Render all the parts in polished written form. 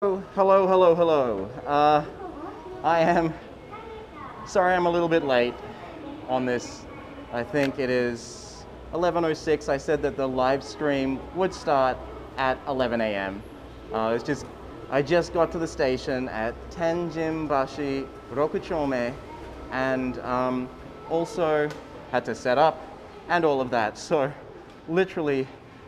Oh, hello, hello, hello. I am sorry I'm a little bit late on this. I think it is 11:06. I said that the live stream would start at 11 a.m. I just got to the station at Tenjinbashi Rokuchome and also had to set up and all of that. So literally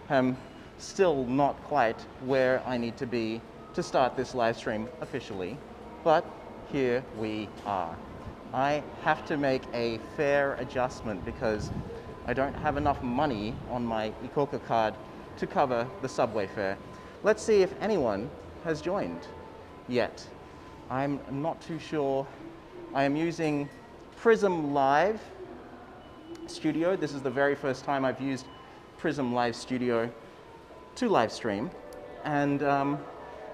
am still not quite where I need to be to start this live stream officially, but here we are. I have to make a fare adjustment because I don't have enough money on my Ikoka card to cover the subway fare. Let's see if anyone has joined yet. I'm not too sure. I am using Prism Live Studio. This is the very first time I've used Prism Live Studio to live stream, and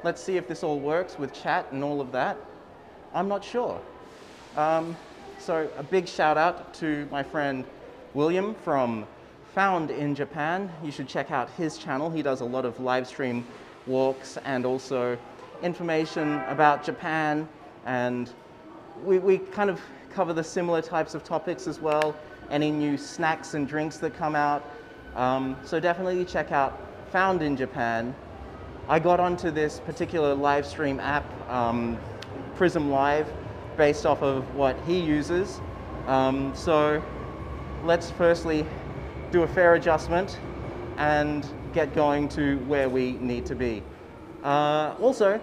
let's see if this all works with chat and all of that. I'm not sure. So a big shout out to my friend William from Found in Japan. You should check out his channel. He does a lot of live stream walks and also information about Japan, and we kind of cover the similar types of topics as well. Any new snacks and drinks that come out. So definitely check out Found in Japan. I got onto this particular live stream app, Prism Live, based off of what he uses. So let's firstly do a fare adjustment and get going to where we need to be. Also,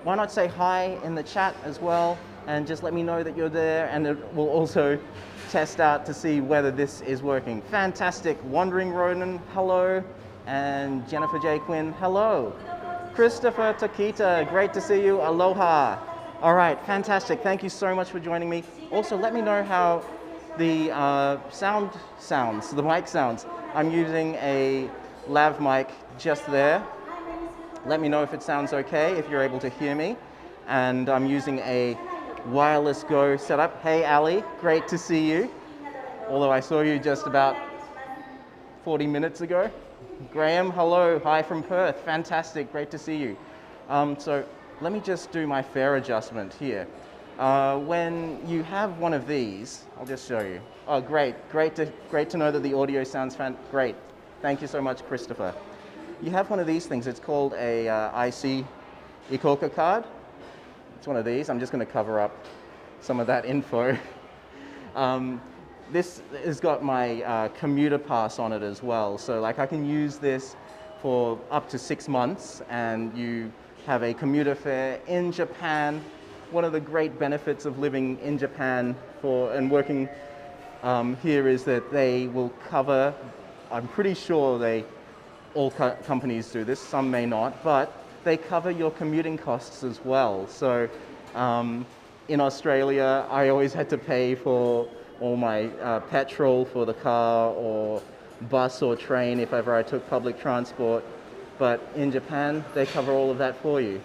why not say hi in the chat as well and just let me know that you're there, and it will also test out to see whether this is working. Fantastic. Wandering Ronan, hello. And Jennifer J. Quinn, hello. Christopher Takita, great to see you. Aloha. All right, fantastic. Thank you so much for joining me. Also, let me know how the sound sounds, the mic sounds. I'm using a lav mic just there. Let me know if it sounds okay, if you're able to hear me. And I'm using a wireless Go setup. Hey, Ali, great to see you. Although I saw you just about 40 minutes ago. Graham, hello, hi from Perth, fantastic, great to see you. So let me just do my fare adjustment here. When you have one of these, I'll just show you. Oh, great to know that the audio sounds great. Thank you so much, Christopher. You have one of these things, it's called a IC Ikoka card. It's one of these, I'm just gonna cover up some of that info. This has got my commuter pass on it as well. So like I can use this for up to 6 months, and you have a commuter fare in Japan. One of the great benefits of living in Japan and working here is that they will cover, I'm pretty sure all companies do this, some may not, but they cover your commuting costs as well. So in Australia, I always had to pay for all my petrol for the car or bus or train if ever I took public transport. But in Japan, they cover all of that for you.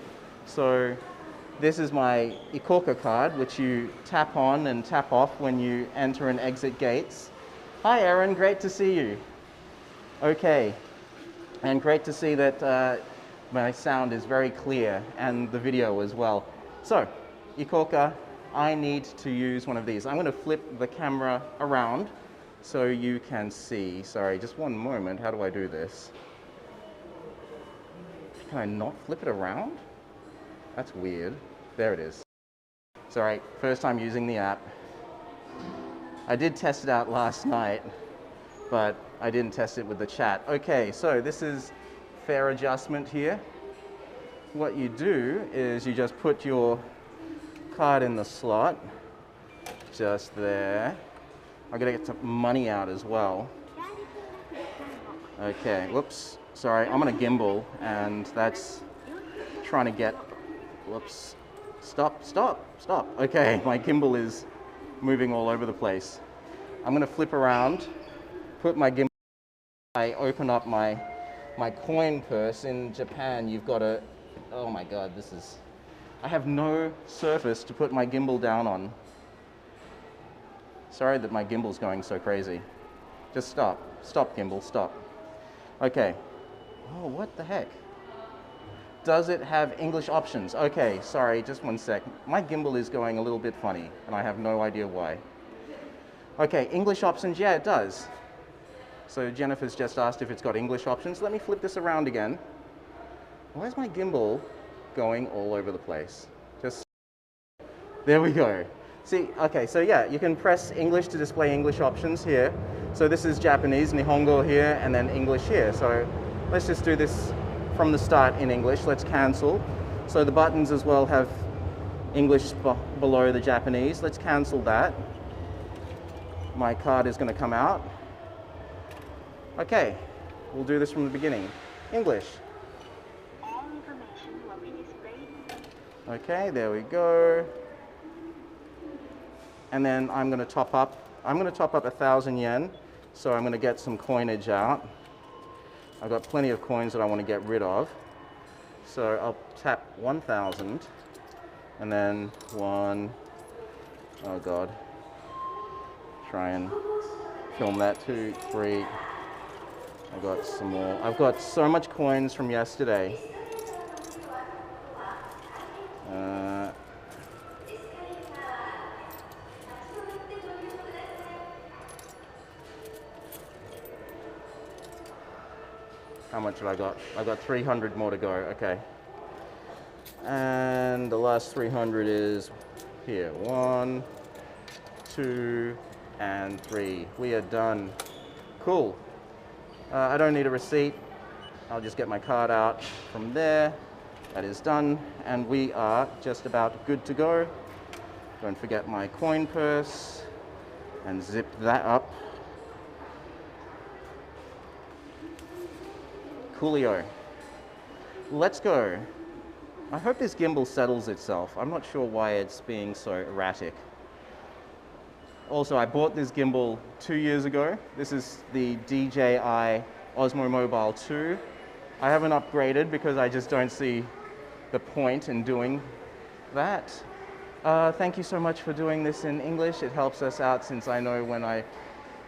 So this is my Ikoka card, which you tap on and tap off when you enter and exit gates. Hi, Aaron, great to see you. Okay, and great to see that my sound is very clear and the video as well. So, Ikoka, I need to use one of these. I'm going to flip the camera around so you can see. Sorry, just one moment. How do I do this? Can I not flip it around? That's weird. There it is. Sorry, first time using the app. I did test it out last night, but I didn't test it with the chat. Okay, so this is fare adjustment here. What you do is you just put your card in the slot, just there. I gotta get some money out as well. Okay, whoops, sorry, I'm on a gimbal and that's trying to get, whoops, stop. Okay, my gimbal is moving all over the place. I'm gonna flip around, put my gimbal, I open up my coin purse. In Japan, you've got to, oh my God, I have no surface to put my gimbal down on. Sorry that my gimbal's going so crazy. Just stop. Stop, gimbal, stop. Okay. Oh, what the heck? Does it have English options? Okay, sorry, just one sec. My gimbal is going a little bit funny, and I have no idea why. Okay, English options, yeah, it does. So Jennifer's just asked if it's got English options. Let me flip this around again. Why is my gimbal going all over the place? Just, there we go. See, okay, so yeah, you can press English to display English options here. So this is Japanese, Nihongo here, and then English here. So let's just do this from the start in English. Let's cancel. So the buttons as well have English below the Japanese. Let's cancel that. My card is going to come out. Okay, we'll do this from the beginning. English. All information will be displayed. Okay, there we go. And then I'm going to top up. I'm going to top up 1,000 yen. So I'm going to get some coinage out. I've got plenty of coins that I want to get rid of. So I'll tap 1,000 and then one, oh God. Try and film that, 2, 3. I got some more. I've got so much coins from yesterday. How much have I got? I got 300 more to go, okay. And the last 300 is here. 1, 2, and 3. We are done. Cool. I don't need a receipt. I'll just get my card out from there. That is done. And we are just about good to go. Don't forget my coin purse and zip that up. Coolio. Let's go. I hope this gimbal settles itself. I'm not sure why it's being so erratic. Also, I bought this gimbal 2 years ago. This is the DJI Osmo Mobile 2. I haven't upgraded because I just don't see the point in doing that. Thank you so much for doing this in English. It helps us out since I know when I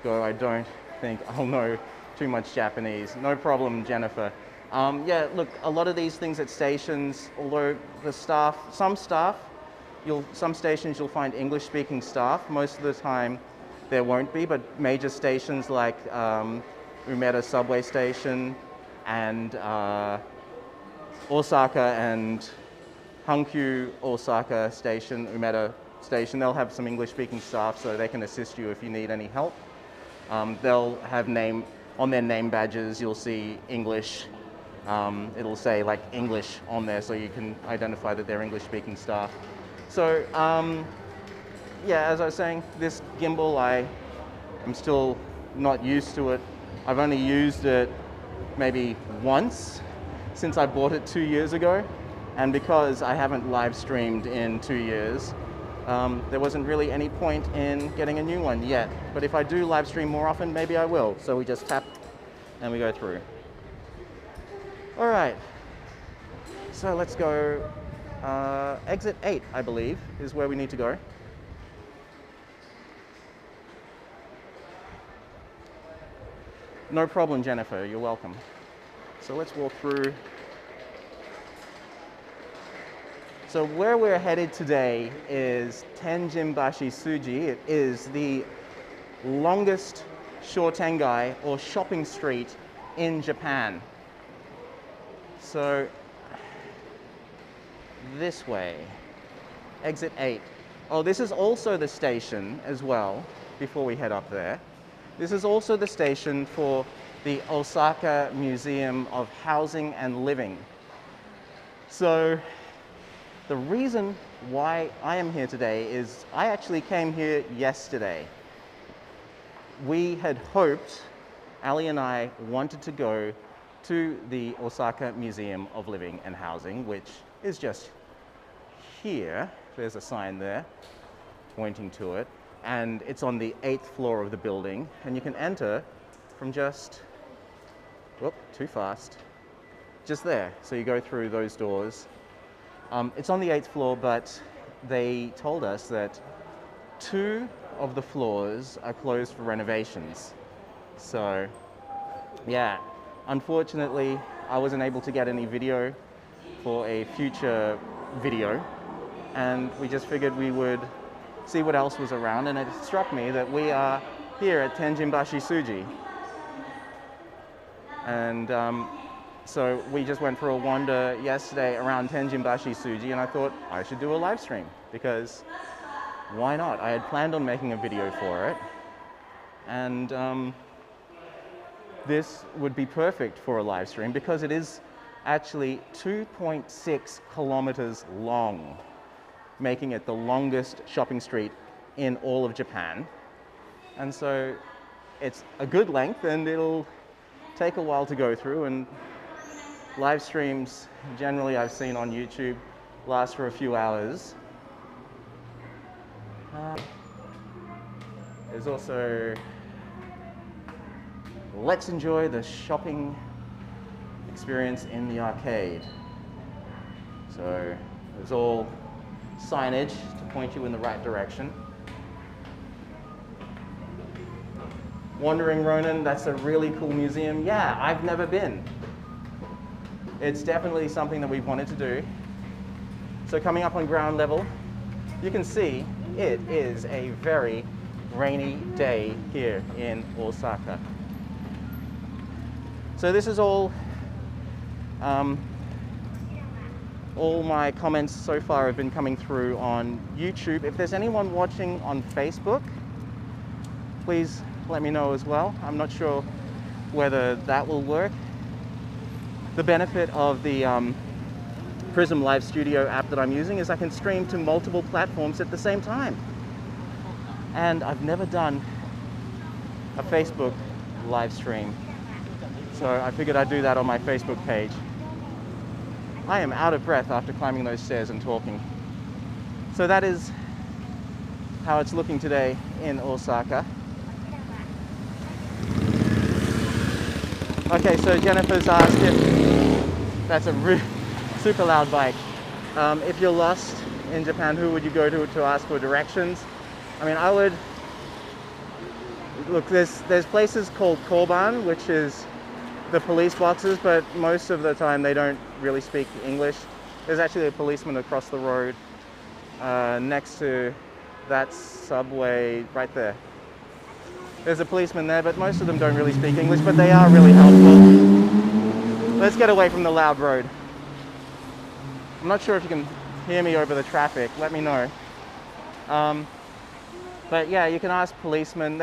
go, I don't think I'll know too much Japanese. No problem, Jennifer. Yeah, look, a lot of these things at stations, although the staff, some stations you'll find English-speaking staff. Most of the time there won't be, but major stations like Umeda subway station and Osaka and Hankyu Osaka station, Umeda station, they'll have some English-speaking staff so they can assist you if you need any help. They'll have on their name badges, you'll see English. It'll say like English on there so you can identify that they're English-speaking staff. So, yeah, as I was saying, this gimbal, I'm still not used to it. I've only used it maybe once since I bought it 2 years ago. And because I haven't live streamed in 2 years, there wasn't really any point in getting a new one yet. But if I do live stream more often, maybe I will. So we just tap and we go through. All right, so let's go. Exit 8, I believe, is where we need to go. No problem, Jennifer, you're welcome. So let's walk through. So where we're headed today is Tenjinbashisuji. It is the longest Shotengai or shopping street in Japan. So this way, exit 8. Oh, this is also the station as well, before we head up there. This is also the station for the Osaka Museum of Housing and Living. So the reason why I am here today is I actually came here yesterday. We had hoped, Ali and I wanted to go to the Osaka Museum of Living and Housing, which is just here. There's a sign there pointing to it, and it's on the 8th floor of the building, and you can enter from just, whoop, too fast, just there. So you go through those doors. It's on the 8th floor, but they told us that 2 of the floors are closed for renovations. So yeah, unfortunately, I wasn't able to get any video for a future video, and we just figured we would see what else was around, and it struck me that we are here at Tenjinbashisuji. And so we just went for a wander yesterday around Tenjinbashisuji, and I thought I should do a live stream, because why not? I had planned on making a video for it, and this would be perfect for a live stream because it is actually 2.6 kilometers long, making it the longest shopping street in all of Japan. And so it's a good length, and it'll take a while to go through, and live streams generally I've seen on YouTube last for a few hours. There's also let's enjoy the shopping experience in the arcade. So there's all signage to point you in the right direction. Wandering Ronin, that's a really cool museum. Yeah, I've never been. It's definitely something that we've wanted to do. So coming up on ground level, you can see it is a very rainy day here in Osaka. So this is all my comments so far have been coming through on YouTube. If there's anyone watching on Facebook, please let me know as well. I'm not sure whether that will work. The benefit of the Prism Live Studio app that I'm using is I can stream to multiple platforms at the same time. And I've never done a Facebook live stream, so I figured I'd do that on my Facebook page. I am out of breath after climbing those stairs and talking. So that is how it's looking today in Osaka. Okay, so Jennifer's asked if that's a super loud bike. If you're lost in Japan, who would you go to ask for directions? I mean, I would look. There's places called Koban, which is the police boxes, but most of the time they don't really speak English. There's actually a policeman across the road next to that subway right there. There's a policeman there, but most of them don't really speak English, but they are really helpful. Let's get away from the loud road. I'm not sure if you can hear me over the traffic. Let me know. But yeah, you can ask policemen.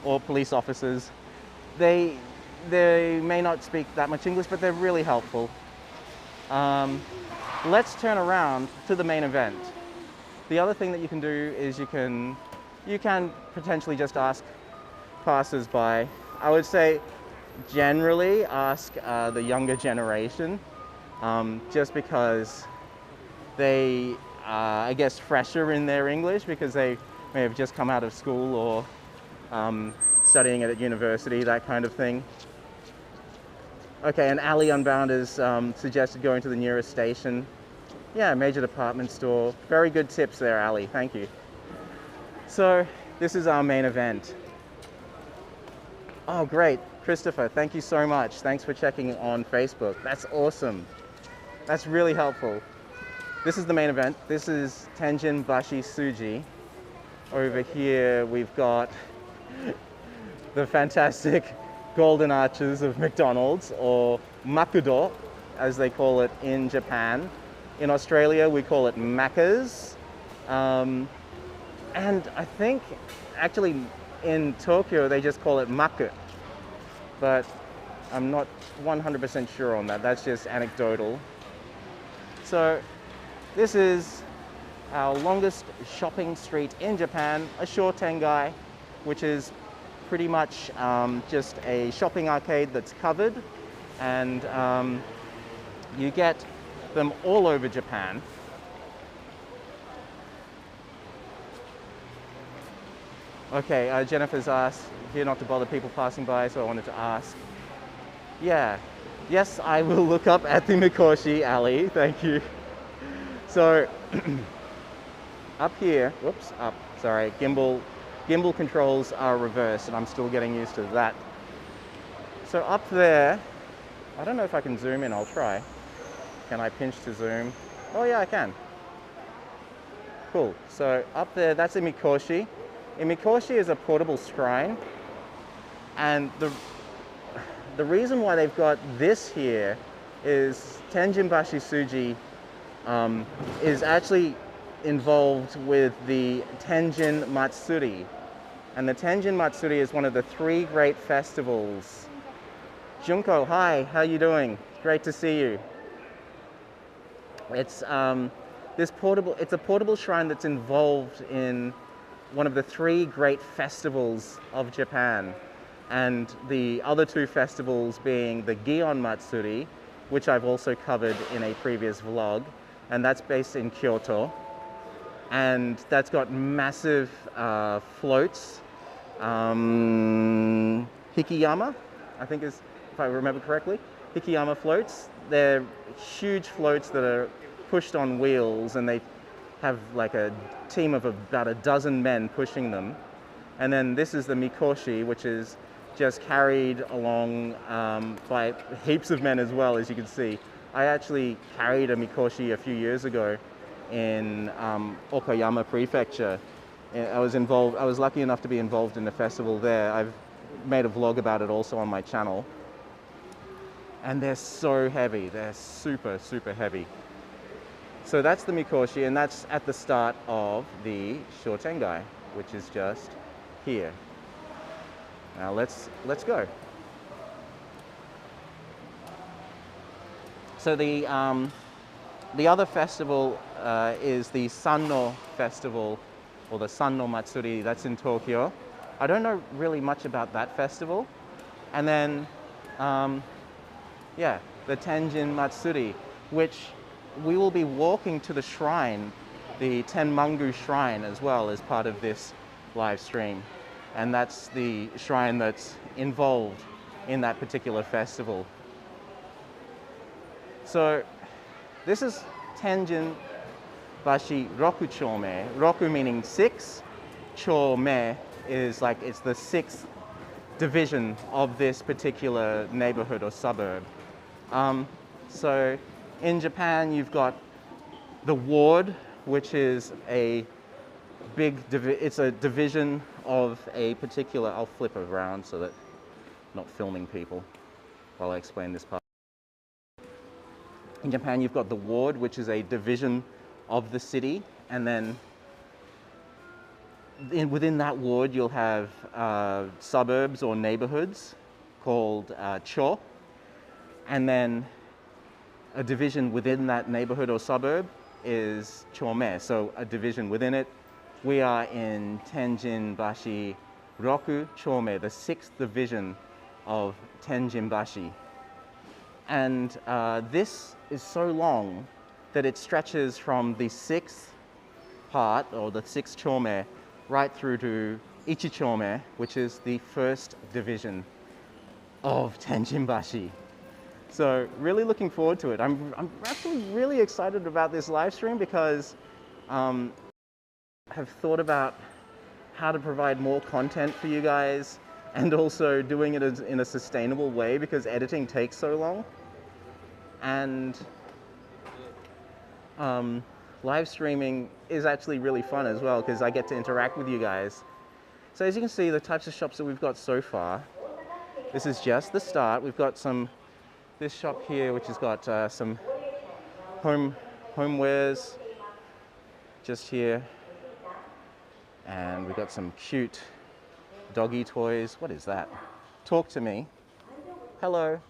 Or police officers. They may not speak that much English, but they're really helpful. Let's turn around to the main event. The other thing that you can do is you can potentially just ask passers-by. I would say generally ask the younger generation, just because they I guess fresher in their English, because they may have just come out of school or studying at university, that kind of thing. Okay, and Ali Unbound has suggested going to the nearest station. Yeah, major department store. Very good tips there, Ali. Thank you. So this is our main event. Oh, great. Christopher, thank you so much. Thanks for checking on Facebook. That's awesome. That's really helpful. This is the main event. This is Tenjinbashisuji. Over here we've got the fantastic golden arches of McDonald's, or Makudo as they call it in Japan. In Australia we call it Macca's. And I think actually in Tokyo they just call it Maku. But I'm not 100% sure on that. That's just anecdotal. So this is our longest shopping street in Japan, a Shotengai, which is pretty much just a shopping arcade that's covered, and you get them all over Japan. Okay, Jennifer's asked here not to bother people passing by, so I wanted to ask. Yeah, yes, I will look up at the Imikoshi alley, thank you. So, up here, whoops, up, sorry, gimbal controls are reversed, and I'm still getting used to that. So up there, I don't know if I can zoom in, I'll try. Can I pinch to zoom? Oh yeah, I can. Cool. So up there, that's Imikoshi. Imikoshi is a portable shrine, and the reason why they've got this here is Tenjinbashisuji is actually involved with the Tenjin Matsuri. And the Tenjin Matsuri is one of the 3 great festivals. Junko, hi, how you doing? Great to see you. It's it's a portable shrine that's involved in one of the 3 great festivals of Japan. And the other 2 festivals being the Gion Matsuri, which I've also covered in a previous vlog, and that's based in Kyoto. And that's got massive floats. Hikiyama, I think is, if I remember correctly, Hikiyama floats. They're huge floats that are pushed on wheels, and they have like a team of about a dozen men pushing them. And then this is the Mikoshi, which is just carried along by heaps of men as well, as you can see. I actually carried a Mikoshi a few years ago in Okayama Prefecture. I was lucky enough to be involved in the festival there. I've made a vlog about it also on my channel. And they're so heavy, they're super, super heavy. So that's the Mikoshi, and that's at the start of the Shotengai, which is just here. Now let's go. So the other festival is the Sanno Festival, or the Sanno Matsuri, that's in Tokyo. I don't know really much about that festival. And then, yeah, the Tenjin Matsuri, which we will be walking to the shrine, the Tenmangu Shrine as well, as part of this live stream. And that's the shrine that's involved in that particular festival. So this is Tenjinbashi Roku Chome. Roku meaning 6. Chome is like, it's the 6th division of this particular neighborhood or suburb. So in Japan, you've got the ward, which is a big, it's a division of a particular, I'll flip around so that I'm not filming people while I explain this part. In Japan, you've got the ward, which is a division of the city, and then within that ward, you'll have suburbs or neighborhoods called cho, and then a division within that neighborhood or suburb is chome, so a division within it. We are in Tenjinbashi Roku Chome, the 6th division of Tenjinbashi. And this is so long that it stretches from the 6th part, or the 6th chome, right through to Ichichome, which is the 1st division of Tenjinbashi. So really looking forward to it. I'm actually really excited about this live stream because I have thought about how to provide more content for you guys, and also doing it in a sustainable way because editing takes so long. And live streaming is actually really fun as well because I get to interact with you guys. So as you can see, the types of shops that we've got so far, this is just the start. We've got this shop here, which has got some homewares just here. And we've got some cute doggy toys. What is that? Talk to me. Hello.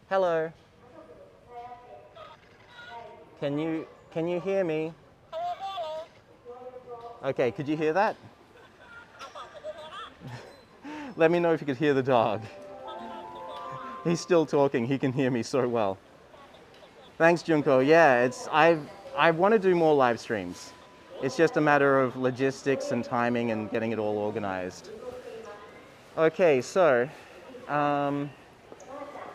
Hello. Can you hear me? Okay, could you hear that? Let me know if you could hear the dog. He's still talking, he can hear me so well. Thanks, Junko. Yeah, I want to do more live streams. It's just a matter of logistics and timing and getting it all organized. Okay, so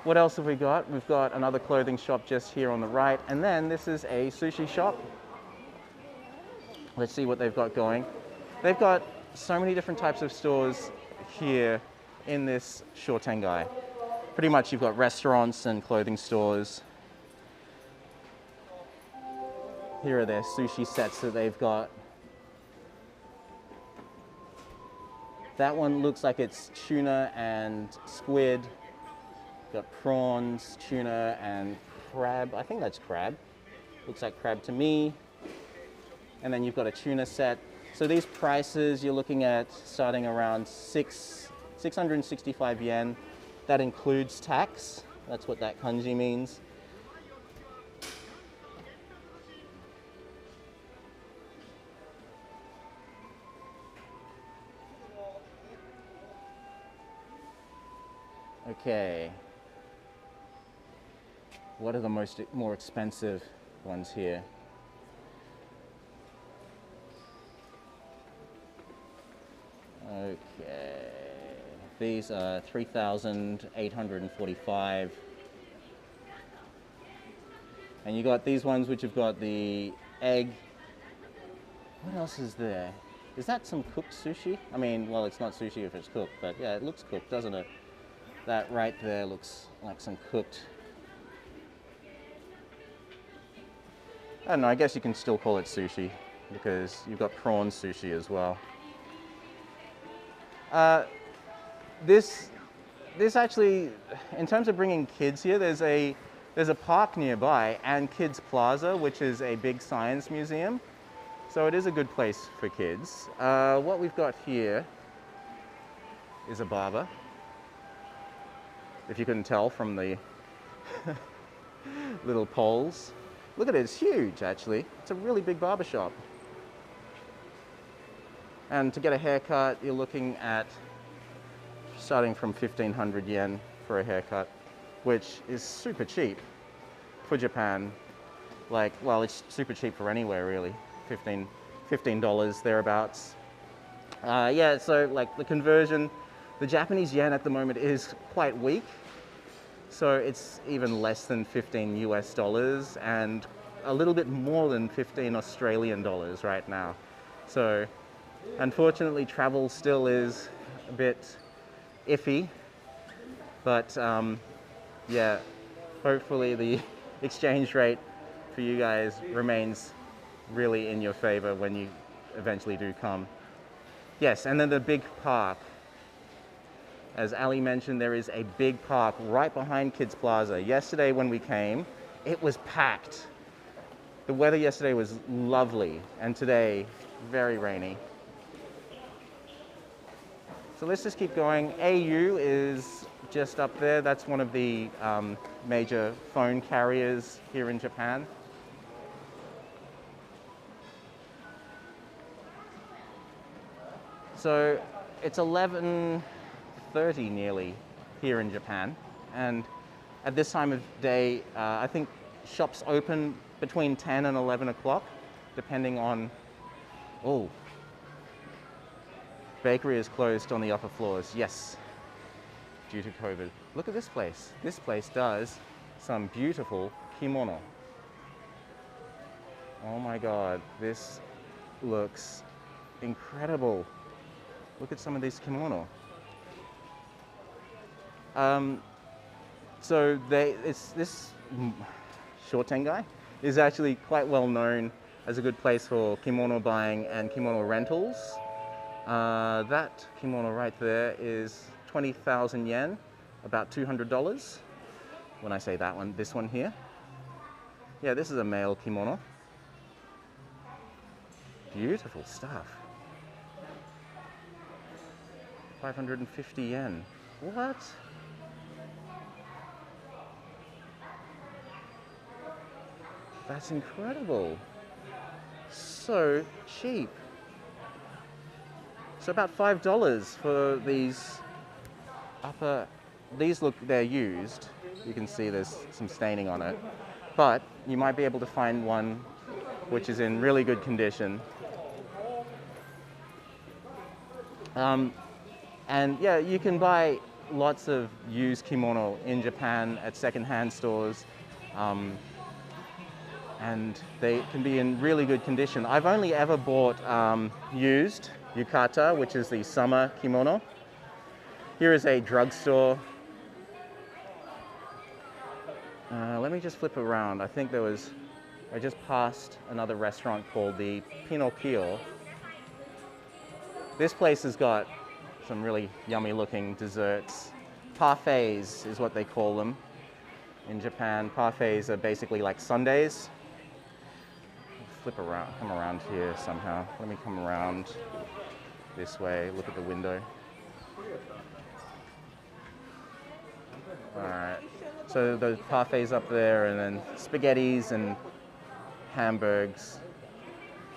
what else have we got? We've got another clothing shop just here on the right, and then this is a sushi shop. Let's see what they've got going. They've got so many different types of stores here in this Shotengai. Pretty much you've got restaurants and clothing stores. Here are their sushi sets that they've got. That one looks like it's tuna and squid. Got prawns, tuna, and crab. I think that's crab. Looks like crab to me. And then you've got a tuna set. So these prices you're looking at starting around 665 yen. That includes tax. That's what that kanji means. Okay. What are the more expensive ones here? Okay. These are 3,845. And you got these ones which have got the egg. What else is there? Is that some cooked sushi? I mean, well, it's not sushi if it's cooked, but yeah, it looks cooked, doesn't it? That right there looks like some cooked. I don't know, I guess you can still call it sushi because you've got prawn sushi as well. This actually, in terms of bringing kids here, there's a park nearby and Kids Plaza, which is a big science museum. So it is a good place for kids. What we've got here is a barber. If you couldn't tell from the little poles. Look at it, it's huge actually. It's a really big barber shop. And to get a haircut, you're looking at starting from 1,500 yen for a haircut, which is super cheap for Japan. Like, well, it's super cheap for anywhere really. $15 thereabouts. Yeah, so like the conversion, the Japanese yen at the moment is quite weak. So it's even less than 15 US dollars and a little bit more than 15 Australian dollars right now. So unfortunately, travel still is a bit iffy, but yeah, hopefully the exchange rate for you guys remains really in your favor when you eventually do come. Yes, and then the big park. As Ali mentioned, there is a big park right behind Kids Plaza. Yesterday when we came, it was packed. The weather yesterday was lovely, and today, very rainy. So let's just keep going. AU is just up there. That's one of the major phone carriers here in Japan. So it's 11:30 nearly here in Japan, and at this time of day, I think shops open between 10 and 11 o'clock, depending on, oh, bakery is closed on the upper floors, yes, due to COVID. Look at this place. This place does some beautiful kimono. Oh my God, this looks incredible. Look at some of these kimono. So this Shotengai is actually quite well known as a good place for kimono buying and kimono rentals. That kimono right there is 20,000 yen, about $200. When I say that one, this one here. Yeah, this is a male kimono. Beautiful stuff. 550 yen. What? That's incredible. So cheap. So about $5 for these upper, these look, they're used. You can see there's some staining on it. But you might be able to find one which is in really good condition. And yeah, you can buy lots of used kimono in Japan at secondhand stores. And they can be in really good condition. I've only ever bought used Yukata, which is the summer kimono. Here is a drugstore. Let me just flip around. I think there was I just passed another restaurant called the Pinocchio. This place has got some really yummy looking desserts. Parfaits is what they call them in Japan. Parfaits are basically like sundaes. Flip around, come around here somehow. Let me come around this way, look at the window. All right, so those parfaits up there, and then spaghettis and hamburgers.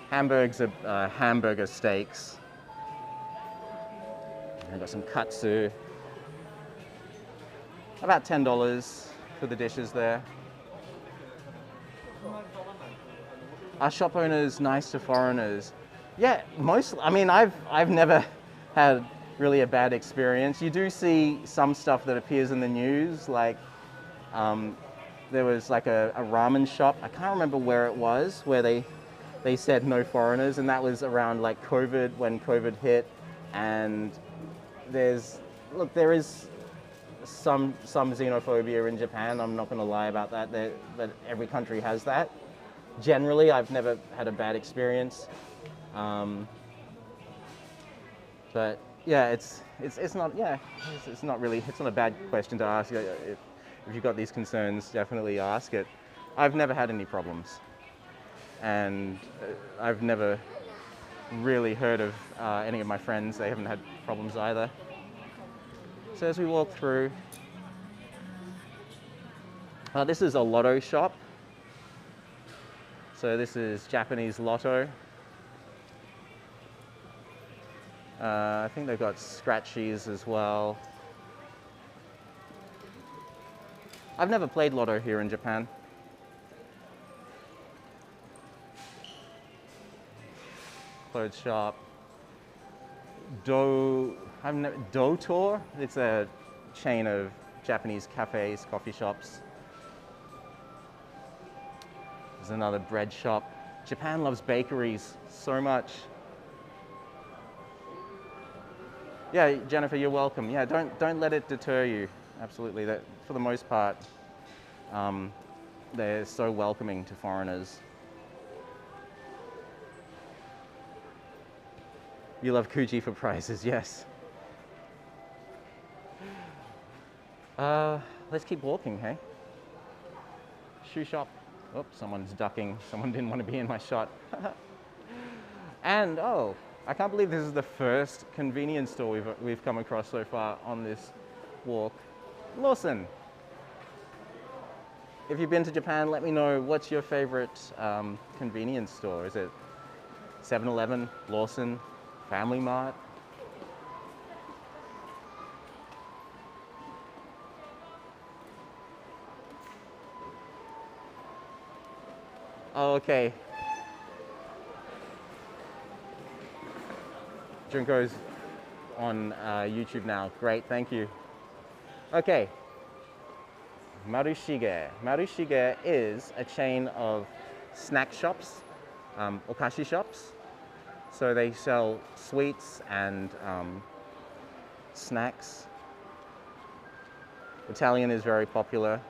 Hamburgers are hamburger steaks. I've got some katsu. About $10 for the dishes there. Are shop owners nice to foreigners? Yeah, I mean, I've never had really a bad experience. You do see some stuff that appears in the news, like there was like a ramen shop. I can't remember where it was, where they said no foreigners, and that was around like COVID, when COVID hit. And there is some xenophobia in Japan. I'm not going to lie about that. But every country has that. Generally, I've never had a bad experience. But yeah, it's not a bad question to ask. If you've got these concerns, definitely ask it. I've never had any problems, and I've never really heard of any of my friends. They haven't had problems either. So as we walk through, this is a lotto shop. So this is Japanese lotto. I think they've got scratchies as well. I've never played lotto here in Japan. Clothes shop. Dotor. It's a chain of Japanese cafes, coffee shops. There's another bread shop. Japan loves bakeries so much. Yeah, Jennifer, you're welcome. Yeah, don't let it deter you. Absolutely. That, for the most part, they're so welcoming to foreigners. You love Kuji for prices, yes. Let's keep walking, hey? Shoe shop. Oh, someone's ducking. Someone didn't want to be in my shot. And, oh, I can't believe this is the first convenience store we've come across so far on this walk. Lawson. If you've been to Japan, let me know, what's your favorite convenience store? Is it 7-Eleven, Lawson, Family Mart? Oh, okay. Junko's on YouTube now. Great, thank you. Okay. Marushige. Marushige is a chain of snack shops, okashi shops. So they sell sweets and snacks. Italian is very popular.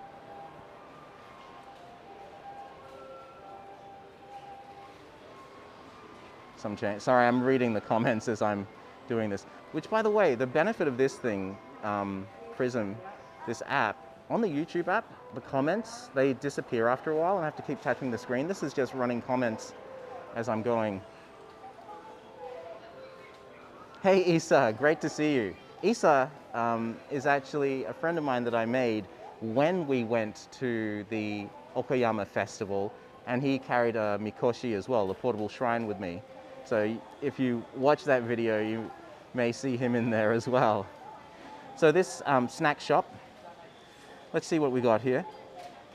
Some change. Sorry, I'm reading the comments as I'm doing this. Which, by the way, the benefit of this thing, Prism, this app, on the YouTube app, the comments, they disappear after a while and I have to keep tapping the screen. This is just running comments as I'm going. Hey Isa, great to see you. Isa is actually a friend of mine that I made when we went to the Okayama festival, and he carried a Mikoshi as well, a portable shrine, with me. So if you watch that video, you may see him in there as well. So this snack shop, let's see what we got here.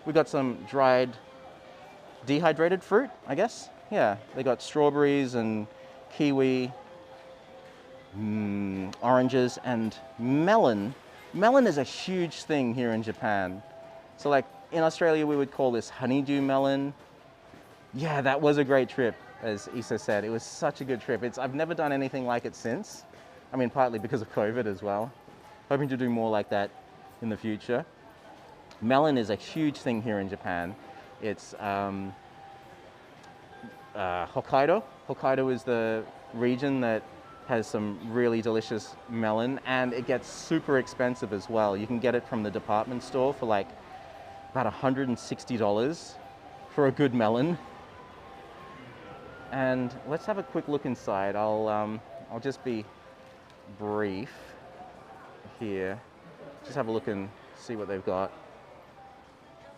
We got some dried, dehydrated fruit, I guess. Yeah, they got strawberries and kiwi, oranges and melon. Melon is a huge thing here in Japan. So like in Australia, we would call this honeydew melon. Yeah, that was a great trip, as Issa said. It was such a good trip. I've never done anything like it since. I mean, partly because of COVID as well. Hoping to do more like that in the future. Melon is a huge thing here in Japan. It's Hokkaido. Hokkaido is the region that has some really delicious melon, and it gets super expensive as well. You can get it from the department store for like about $160 for a good melon. And let's have a quick look inside. I'll just be brief here. Just have a look and see what they've got.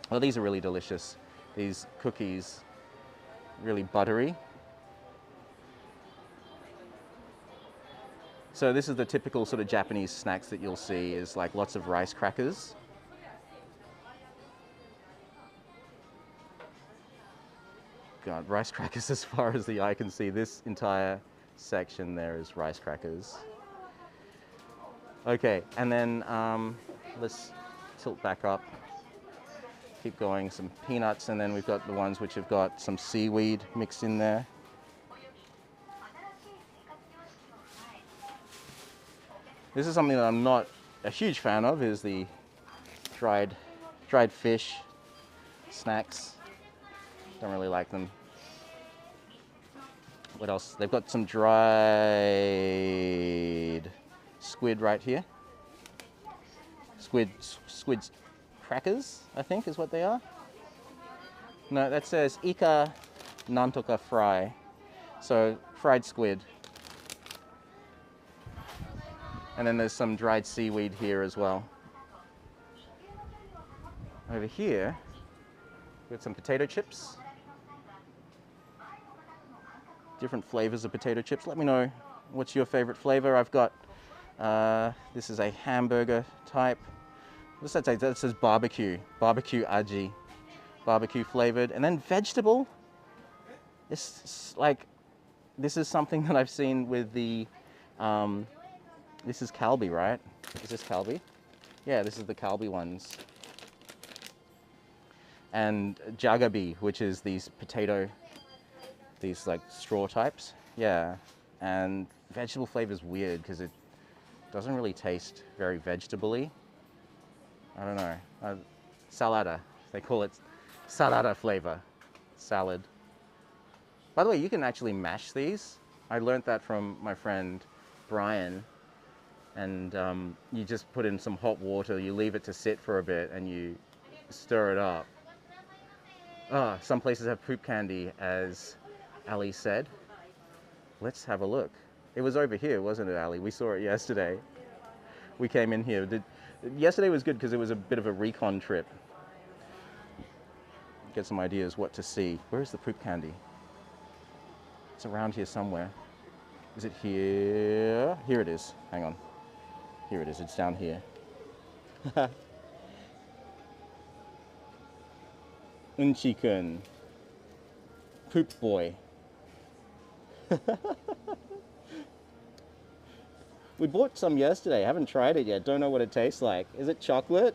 Oh, these are really delicious. These cookies, really buttery. So this is the typical sort of Japanese snacks that you'll see, is like lots of rice crackers. God, rice crackers as far as the eye can see. This entire section there is rice crackers. Okay, and then let's tilt back up. Keep going, some peanuts, and then we've got the ones which have got some seaweed mixed in there. This is something that I'm not a huge fan of, is the dried fish snacks. Don't really like them. What else? They've got some dried squid right here. Squid crackers, I think is what they are. No, that says Ika Nantoka fry. So fried squid. And then there's some dried seaweed here as well. Over here, we've got some potato chips. Different flavors of potato chips. Let me know what's your favorite flavor. I've got, this is a hamburger type. What's that say? That says barbecue aji, barbecue flavored. And then vegetable. It's like, this is something that I've seen with the, this is kalbi, right? Is this kalbi? Yeah, this is the kalbi ones. And jagabi, which is these potato, these like straw types. Yeah, and vegetable flavor is weird because it doesn't really taste very vegetable-y. I don't know. Salada, they call it salada flavor, salad. By the way, you can actually mash these. I learned that from my friend Brian. And you just put in some hot water, you leave it to sit for a bit, and you stir it up. Ah, some places have poop candy, as Ali said. Let's have a look. It was over here, wasn't it, Ali? We saw it yesterday. We came in here. Yesterday was good because it was a bit of a recon trip. Get some ideas what to see. Where is the poop candy? It's around here somewhere. Is it here? Here it is. Hang on. Here it is, it's down here. Unchi-kun. Poop boy. We bought some yesterday, haven't tried it yet, don't know what it tastes like. Is it chocolate?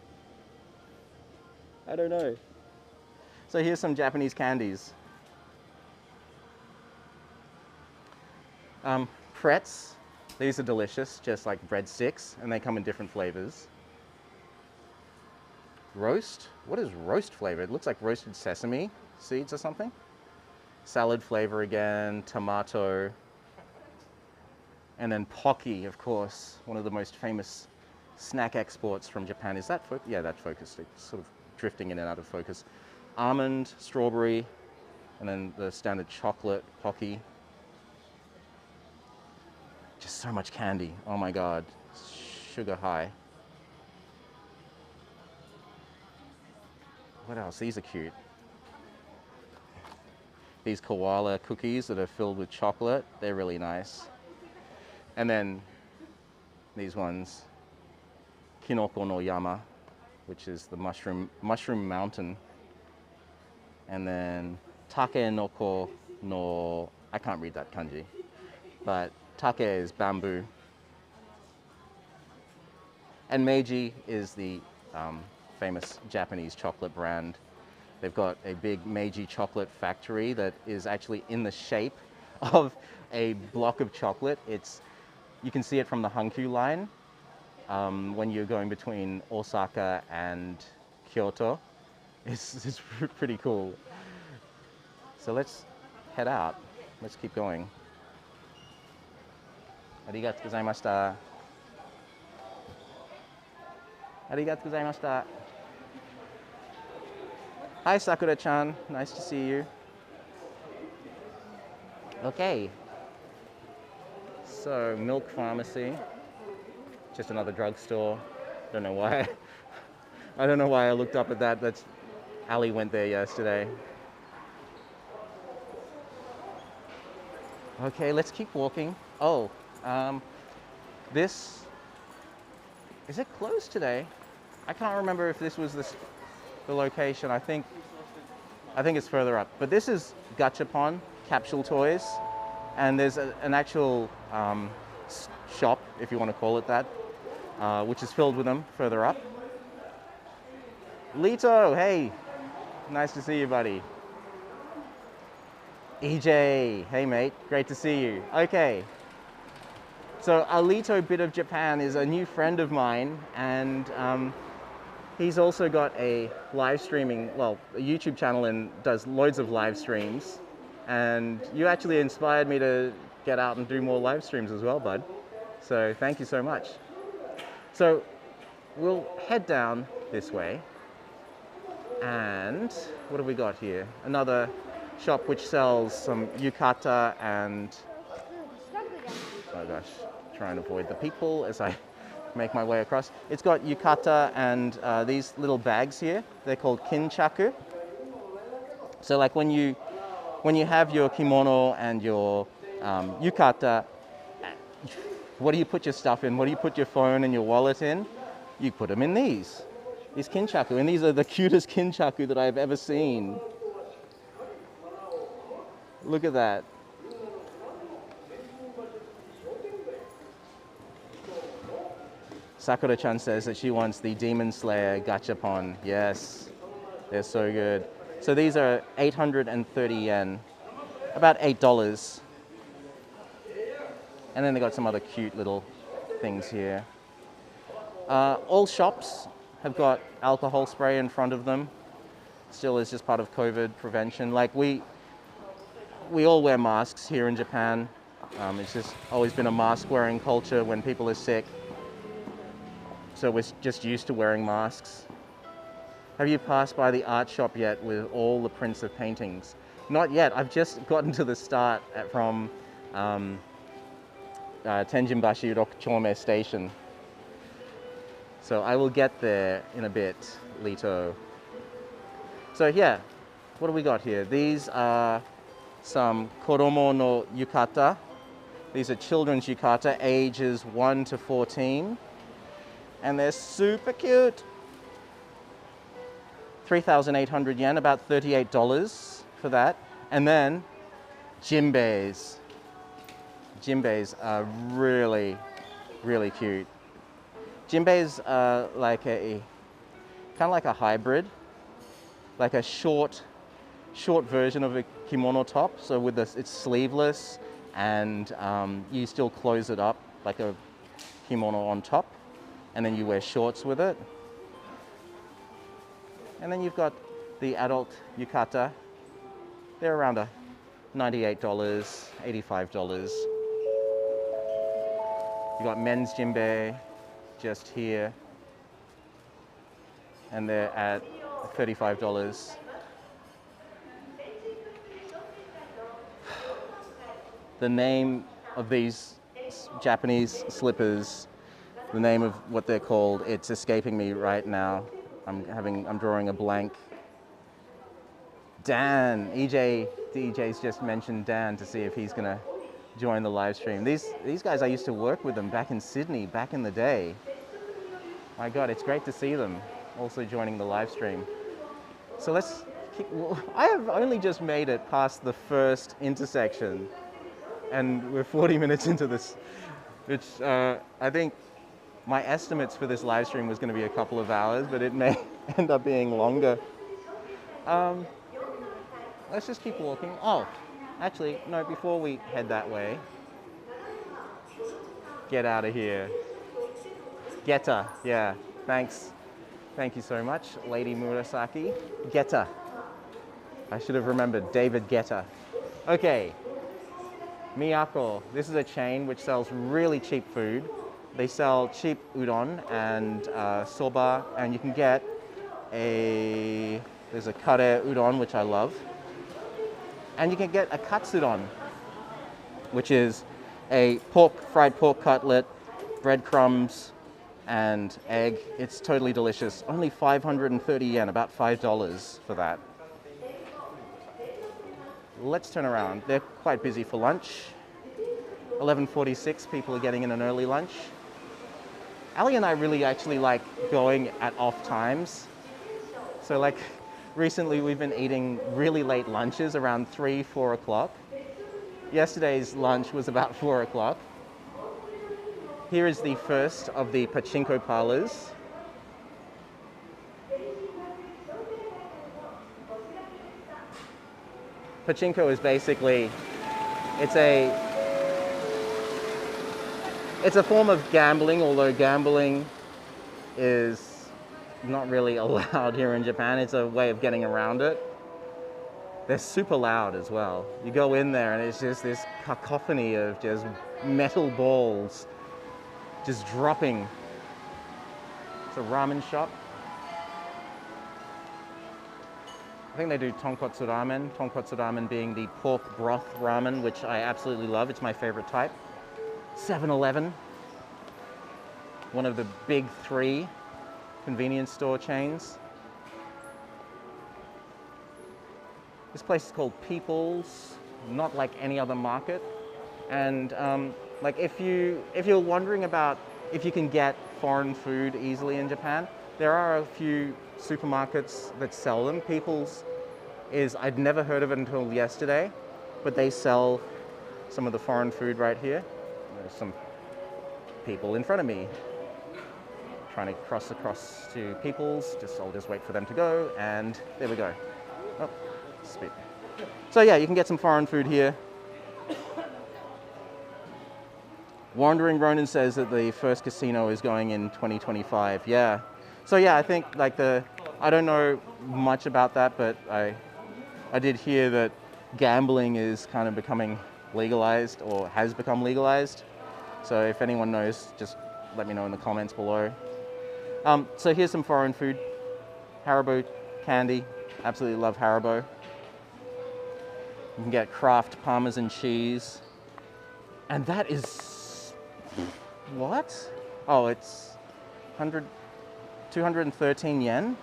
I don't know. So here's some Japanese candies. Pretz. These are delicious, just like breadsticks, and they come in different flavors. Roast? What is roast flavor? It looks like roasted sesame seeds or something. Salad flavor again, tomato. And then Pocky, of course, one of the most famous snack exports from Japan. Is that focused? Yeah, that's focused. It's sort of drifting in and out of focus. Almond, strawberry, and then the standard chocolate Pocky. Just so much candy. Oh my God. Sugar high. What else? These are cute. These koala cookies that are filled with chocolate. They're really nice. And then these ones. Kinoko no Yama, which is the mushroom mountain. And then Takenoko no, I can't read that kanji, but take is bamboo. And Meiji is the famous Japanese chocolate brand. They've got a big Meiji chocolate factory that is actually in the shape of a block of chocolate. You can see it from the Hankyu line when you're going between Osaka and Kyoto. It's pretty cool. So let's head out. Let's keep going. Arigatou gozaimashita. Arigatou gozaimashita. Hi, Sakura-chan. Nice to see you. Okay. So, Milk Pharmacy. Just another drugstore. Don't know why. I don't know why I looked up at that. That's Ali went there yesterday. Okay, let's keep walking. Oh, this is it closed today? I can't remember if this was the location. I think it's further up. But this is Gachapon, Capsule Toys, and there's an actual shop, if you want to call it that, which is filled with them further up. Lito, hey, nice to see you, buddy. EJ, hey mate, great to see you. Okay, so Alito Bit of Japan is a new friend of mine, and he's also got a live streaming, well, a YouTube channel and does loads of live streams. And you actually inspired me to get out and do more live streams as well, bud. So thank you so much. So we'll head down this way. And what have we got here? Another shop which sells some yukata and, oh gosh, try and avoid the people as I make my way across. It's got yukata and these little bags here. They're called kinchaku. So like when you have your kimono and your yukata, what do you put your stuff in? What do you put your phone and your wallet in? You put them in these kinchaku, and these are the cutest kinchaku that I've ever seen. Look at that. Sakura-chan says that she wants the Demon Slayer Gachapon. Yes, they're so good. So these are 830 yen, about $8. And then they got some other cute little things here. All shops have got alcohol spray in front of them. Still is just part of COVID prevention. Like we all wear masks here in Japan. It's just always been a mask wearing culture when people are sick. So we're just used to wearing masks. Have you passed by the art shop yet with all the prints of paintings? Not yet. I've just gotten to the start from Tenjinbashi Chome Station. So I will get there in a bit, Lito. So yeah, what do we got here? These are some Koromo no Yukata. These are children's yukata, ages 1 to 14. And they're super cute. 3,800 yen, about $38 for that. And then Jinbeis. Jinbeis are really, really cute. Jinbeis are like kind of like a hybrid, like a short version of a kimono top. So with this, it's sleeveless, and you still close it up like a kimono on top, and then you wear shorts with it. And then you've got the adult yukata. They're around $98, $85. You've got men's jinbei just here, and they're at $35. The name of these Japanese slippers, the name of what they're called, it's escaping me right now. I'm drawing a blank. Dan, DJ's just mentioned Dan to see if he's gonna join the live stream. These guys, I used to work with them back in Sydney, back in the day. My God, it's great to see them also joining the live stream. So let's keep, I have only just made it past the first intersection, and we're 40 minutes into this, which I think my estimates for this live stream was going to be a couple of hours, but it may end up being longer. Let's just keep walking. Oh, actually, no, before we head that way, get out of here. Geta, yeah, thanks. Thank you so much, Lady Murasaki. Geta. I should have remembered, David Geta. Okay, Miyako. This is a chain which sells really cheap food. They sell cheap udon and soba, and you can get there's a kare udon, which I love. And you can get a katsudon, which is a fried pork cutlet, breadcrumbs, and egg. It's totally delicious. Only 530 yen, about $5 for that. Let's turn around. They're quite busy for lunch. 11:46, people are getting in an early lunch. Ali and I really actually like going at off times. So like recently we've been eating really late lunches around 3, 4 o'clock. Yesterday's lunch was about 4 o'clock. Here is the first of the pachinko parlors. Pachinko is basically, it's a form of gambling, although gambling is not really allowed here in Japan. It's a way of getting around it. They're super loud as well. You go in there and it's just this cacophony of just metal balls just dropping. It's a ramen shop. I think they do tonkotsu ramen being the pork broth ramen, which I absolutely love. It's my favorite type. 7-Eleven, one of the big 3 convenience store chains. This place is called People's, not like any other market. And like if you're wondering about if you can get foreign food easily in Japan, there are a few supermarkets that sell them. People's I'd never heard of it until yesterday, but they sell some of the foreign food right here. There's some people in front of me trying to cross across to People's. I'll just wait for them to go, and there we go. Oh, speed. So yeah, you can get some foreign food here. Wandering Ronin says that the first casino is going in 2025. Yeah. So yeah, I think like I don't know much about that, but I did hear that gambling is kind of becoming legalized or has become legalized. So if anyone knows, just let me know in the comments below. So here's some foreign food. Haribo candy. Absolutely love Haribo. You can get Kraft Parmesan cheese. And that is, what? Oh, it's 213 yen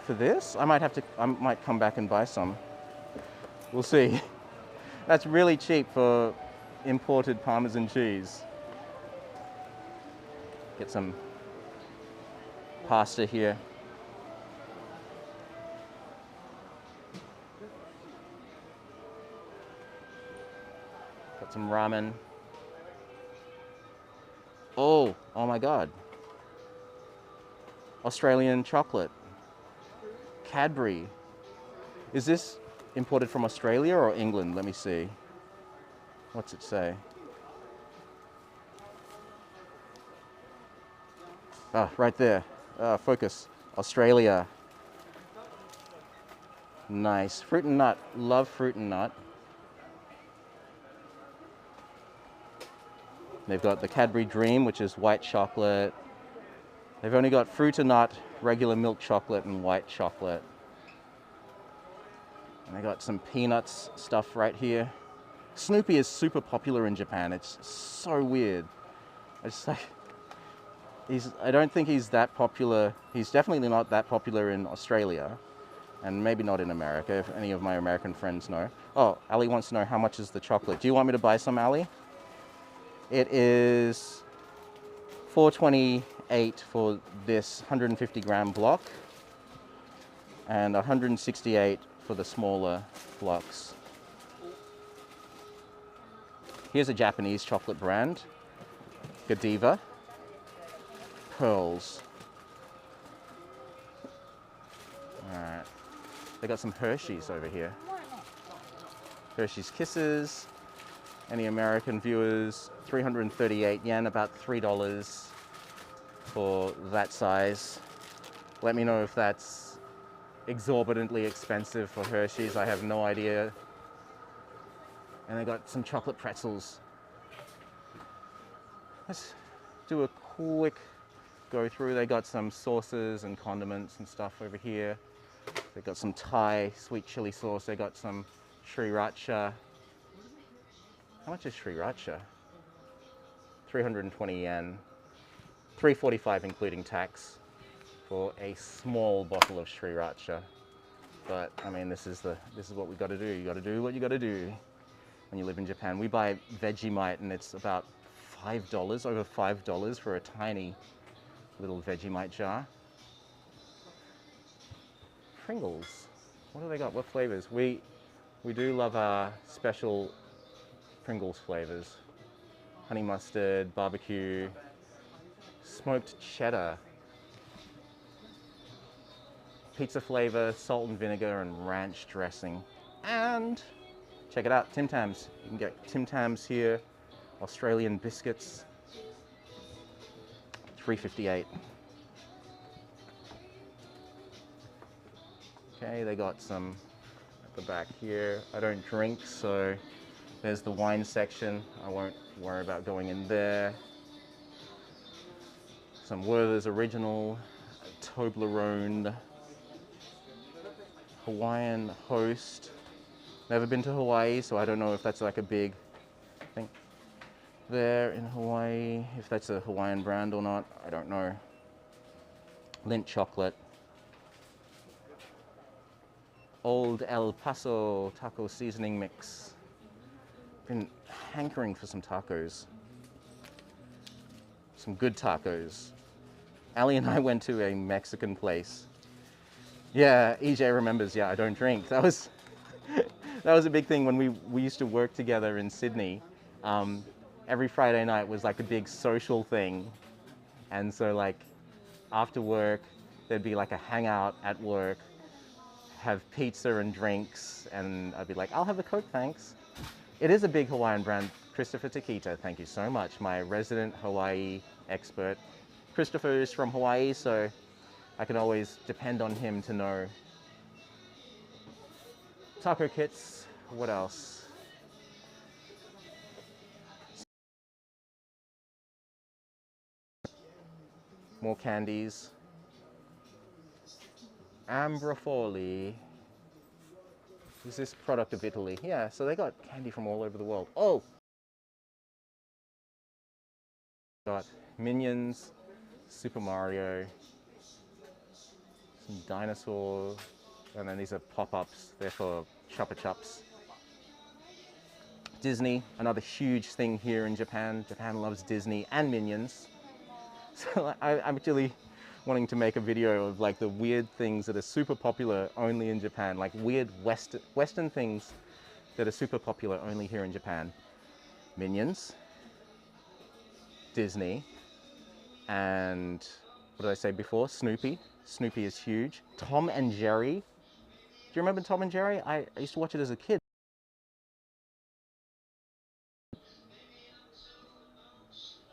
for this. I might come back and buy some. We'll see. That's really cheap for imported Parmesan cheese. Get some pasta here. Got some ramen. Oh my God. Australian chocolate. Cadbury. Is this imported from Australia or England? Let me see. What's it say? Ah, right there. Focus. Australia. Nice. Fruit and nut. Love fruit and nut. They've got the Cadbury Dream, which is white chocolate. They've only got fruit and nut, regular milk chocolate, and white chocolate. And they got some peanuts stuff right here. Snoopy is super popular in Japan. It's so weird. I don't think he's that popular. He's definitely not that popular in Australia, and maybe not in America, if any of my American friends know. Oh, Ali wants to know how much is the chocolate. Do you want me to buy some, Ali? It is $4.28 for this 150 gram block, and $168 for the smaller blocks. Here's a Japanese chocolate brand, Godiva. Pearls. Alright. They got some Hershey's over here. Hershey's Kisses. Any American viewers, 338 yen, about $3 for that size. Let me know if that's exorbitantly expensive for Hershey's. I have no idea. And they got some chocolate pretzels. Let's do a quick go through. They got some sauces and condiments and stuff over here. They got some Thai sweet chili sauce. They got some sriracha. How much is sriracha? 320 yen. 345 including tax for a small bottle of sriracha. But I mean, this is what we got to do. You got to do what you got to do when you live in Japan. We buy Vegemite and it's about $5, over $5 for a tiny little Vegemite jar. Pringles. What do they got? What flavors? We do love our special Pringles flavors. Honey mustard, barbecue, smoked cheddar, pizza flavor, salt and vinegar, and ranch dressing. And check it out, Tim Tams. You can get Tim Tams here. Australian biscuits, $3.58. Okay, they got some at the back here. I don't drink, so there's the wine section. I won't worry about going in there. Some Werther's Original, Toblerone, Hawaiian Host. Never been to Hawaii, so I don't know if that's like a big thing there in Hawaii. If that's a Hawaiian brand or not, I don't know. Lindt chocolate. Old El Paso taco seasoning mix. Been hankering for some tacos. Some good tacos. Ali and I went to a Mexican place. Yeah, EJ remembers, yeah, I don't drink. That was that was a big thing when we used to work together in Sydney. Every Friday night was like a big social thing. And so like after work, there'd be like a hangout at work, have pizza and drinks, and I'd be like, I'll have a Coke, thanks. It is a big Hawaiian brand. Christopher Takita, thank you so much, my resident Hawaii expert. Christopher is from Hawaii, so I can always depend on him to know. Taco kits, what else? More candies. Ambrofoli. Is this product of Italy? Yeah, so they got candy from all over the world. Oh! Got Minions, Super Mario, some dinosaurs, and then these are pop-ups. They're for Chupa Chups. Disney, another huge thing here in Japan. Japan loves Disney and Minions. So I'm actually wanting to make a video of like the weird things that are super popular only in Japan, like weird Western things that are super popular only here in Japan. Minions, Disney, and what did I say before? Snoopy. Snoopy is huge. Tom and Jerry. Do you remember Tom and Jerry? I used to watch it as a kid.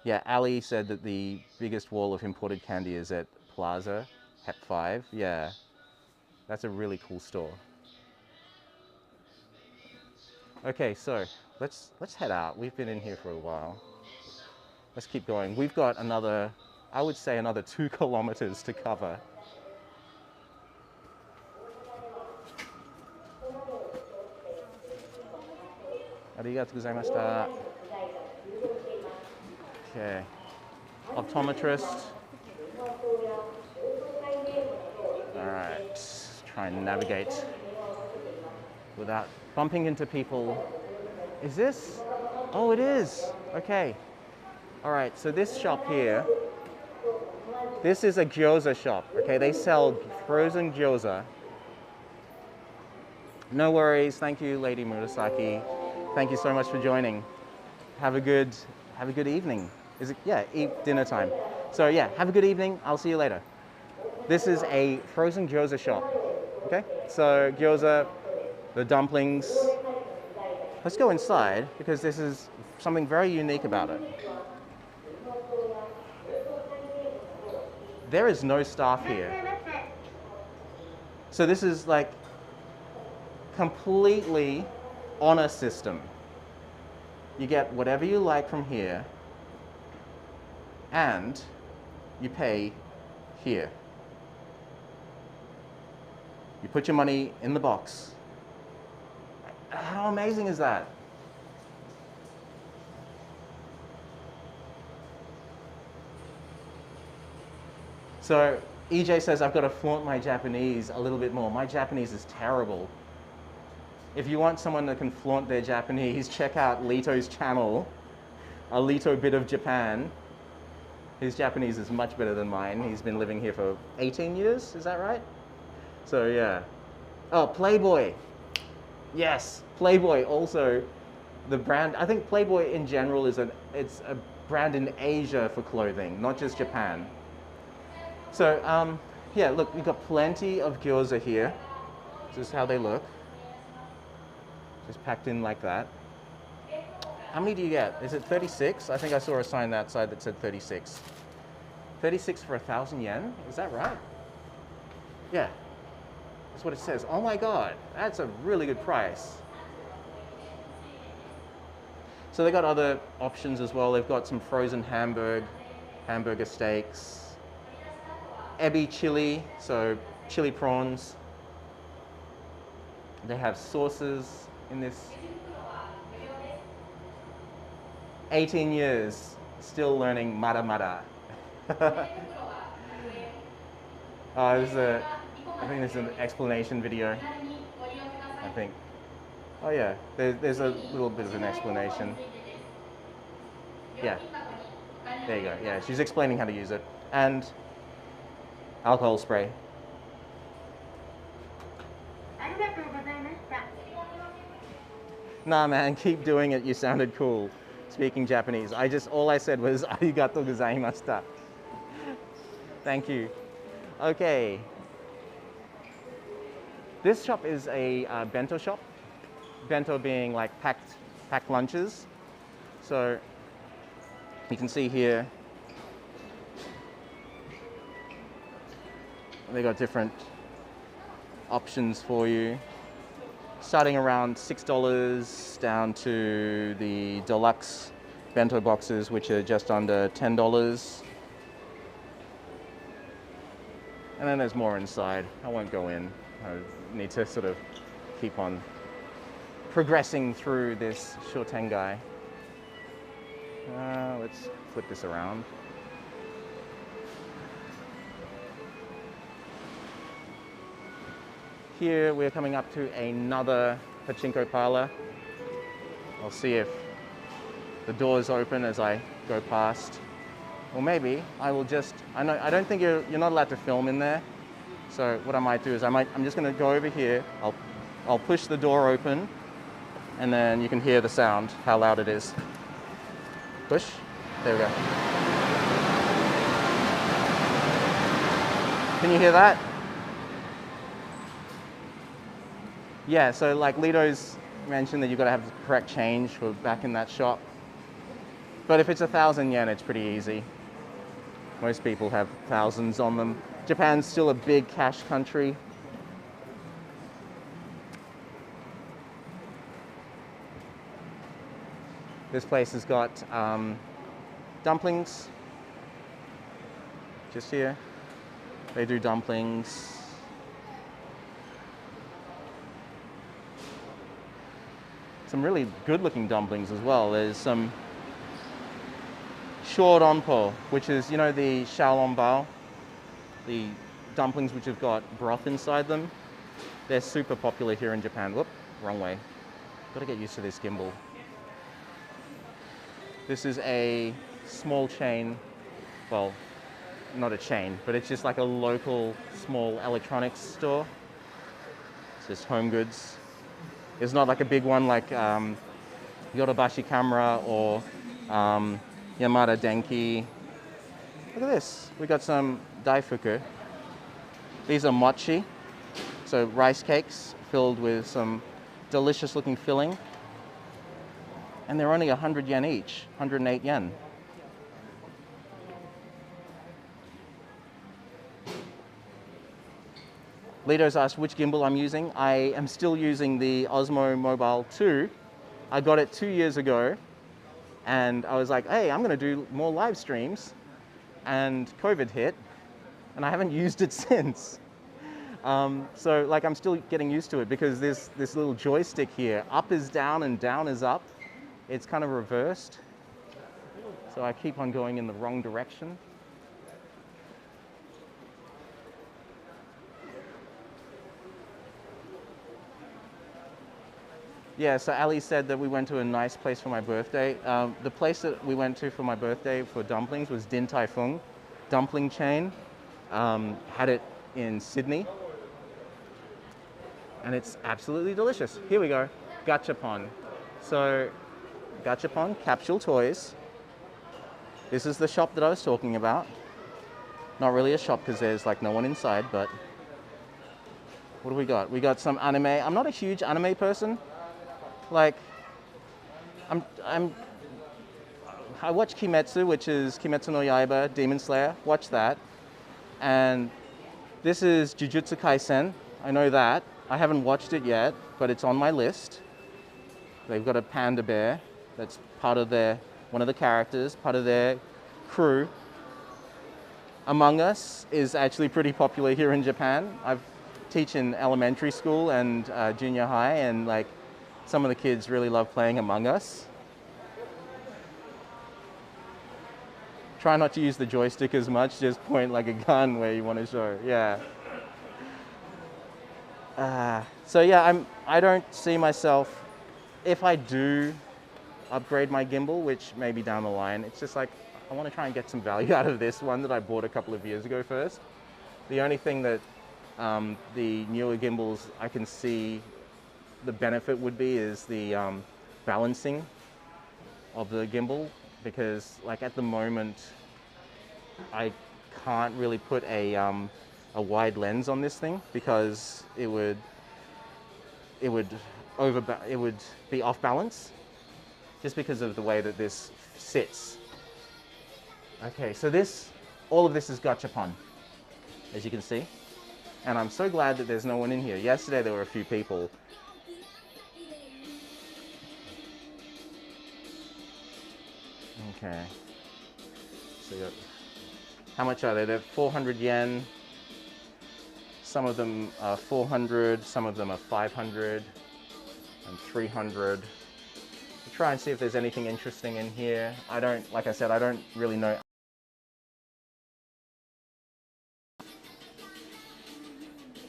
Yeah, Ali said that the biggest wall of imported candy is at Plaza, Hep 5. Yeah, that's a really cool store. Okay, so let's head out. We've been in here for a while. Let's keep going. We've got another, I would say another 2 kilometers to cover. Arigatou gozaimashita. Okay. Optometrist. All right. Try and navigate without bumping into people. Is this? Oh, it is. Okay. All right. So this shop here, this is a gyoza shop. Okay. They sell frozen gyoza. No worries. Thank you, Lady Murasaki. Thank you so much for joining. Have a good evening. Is it? Yeah, eat dinner time. So yeah, have a good evening. I'll see you later. This is a frozen gyoza shop. Okay, so gyoza, the dumplings. Let's go inside because this is something very unique about it. There is no staff here. So this is like completely honor system. You get whatever you like from here, and you pay here. You put your money in the box. How amazing is that? So EJ says I've got to flaunt my Japanese a little bit more. My Japanese is terrible. If you want someone that can flaunt their Japanese, check out Lito's channel, A Lito Bit of Japan. His Japanese is much better than mine. He's been living here for 18 years, is that right? So yeah. Oh, Playboy. Yes, Playboy also, the brand, I think Playboy in general is it's a brand in Asia for clothing, not just Japan. So yeah, look, we've got plenty of gyoza here. This is how they look. Just packed in like that. How many do you get? Is it 36? I think I saw a sign outside that said 36. 36 for 1,000 yen? Is that right? Yeah, that's what it says. Oh my God, that's a really good price. So they got other options as well. They've got some frozen hamburger steaks, ebi chili, so chili prawns. They have sauces in this. 18 years, still learning mada mada. I think this is an explanation video. I think. Oh yeah, there's a little bit of an explanation. Yeah, there you go. Yeah, she's explaining how to use it. And alcohol spray. Nah man, keep doing it, you sounded cool. Speaking Japanese. All I said was arigatou gozaimashita. Thank you. Okay. This shop is a bento shop. Bento being like packed lunches. So you can see here, they got different options for you. Starting around $6 down to the deluxe bento boxes, which are just under $10. And then there's more inside. I won't go in. I need to sort of keep on progressing through this Shotengai. Let's flip this around. Here we're coming up to another pachinko parlor. I'll see if the doors open as I go past. Or maybe I will just, I don't think you're not allowed to film in there. So what I might do is I'm just gonna go over here, I'll push the door open, and then you can hear the sound, how loud it is. Push, there we go. Can you hear that? Yeah, so like Lito's mentioned that you've got to have the correct change for back in that shop. But if it's 1,000 yen, it's pretty easy. Most people have thousands on them. Japan's still a big cash country. This place has got dumplings. Just here. They do dumplings. Some really good looking dumplings as well. There's some shoronpo, which is, you know, the xiaolongbao, the dumplings which have got broth inside them. They're super popular here in Japan. Whoop, wrong way. Gotta get used to this gimbal. This is a small chain, well, not a chain, but it's just like a local small electronics store. It's just home goods. It's not like a big one like Yodobashi camera or Yamada Denki. Look at this. We got some daifuku. These are mochi, so rice cakes filled with some delicious looking filling. And they're only 100 yen each, 108 yen. Lito's asked which gimbal I'm using. I am still using the Osmo Mobile 2. I got it 2 years ago, And I was like, hey, I'm gonna do more live streams. And COVID hit, and I haven't used it since. So like I'm still getting used to it because this little joystick here, up is down and down is up. It's kind of reversed. So I keep on going in the wrong direction. Yeah, so Ali said that we went to a nice place for my birthday. The place that we went to for my birthday for dumplings was Din Tai Fung dumpling chain. Had it in Sydney. And it's absolutely delicious. Here we go, Gachapon. So, Gachapon, Capsule Toys. This is the shop that I was talking about. Not really a shop because there's like no one inside, but what do we got? We got some anime. I'm not a huge anime person. Like, I watch Kimetsu, which is Kimetsu no Yaiba, Demon Slayer. Watch that. And this is Jujutsu Kaisen. I know that. I haven't watched it yet, but it's on my list. They've got a panda bear that's part of one of the characters, part of their crew. Among Us is actually pretty popular here in Japan. I teach in elementary school and junior high, and like some of the kids really love playing Among Us. Try not to use the joystick as much, just point like a gun where you want to show, yeah. So yeah, I don't see myself, if I do upgrade my gimbal, which may be down the line, it's just like, I want to try and get some value out of this one that I bought a couple of years ago first. The only thing that the newer gimbals I can see the benefit would be is the balancing of the gimbal, because like at the moment I can't really put a wide lens on this thing because it would be off balance just because of the way that this sits. Okay, so all of this is Gachapon, as you can see, and I'm so glad that there's no one in here. Yesterday there were a few people. Okay, so how much are they? They're 400 yen. Some of them are 400, some of them are 500 and 300. We'll try and see if there's anything interesting in here. Like I said, I don't really know.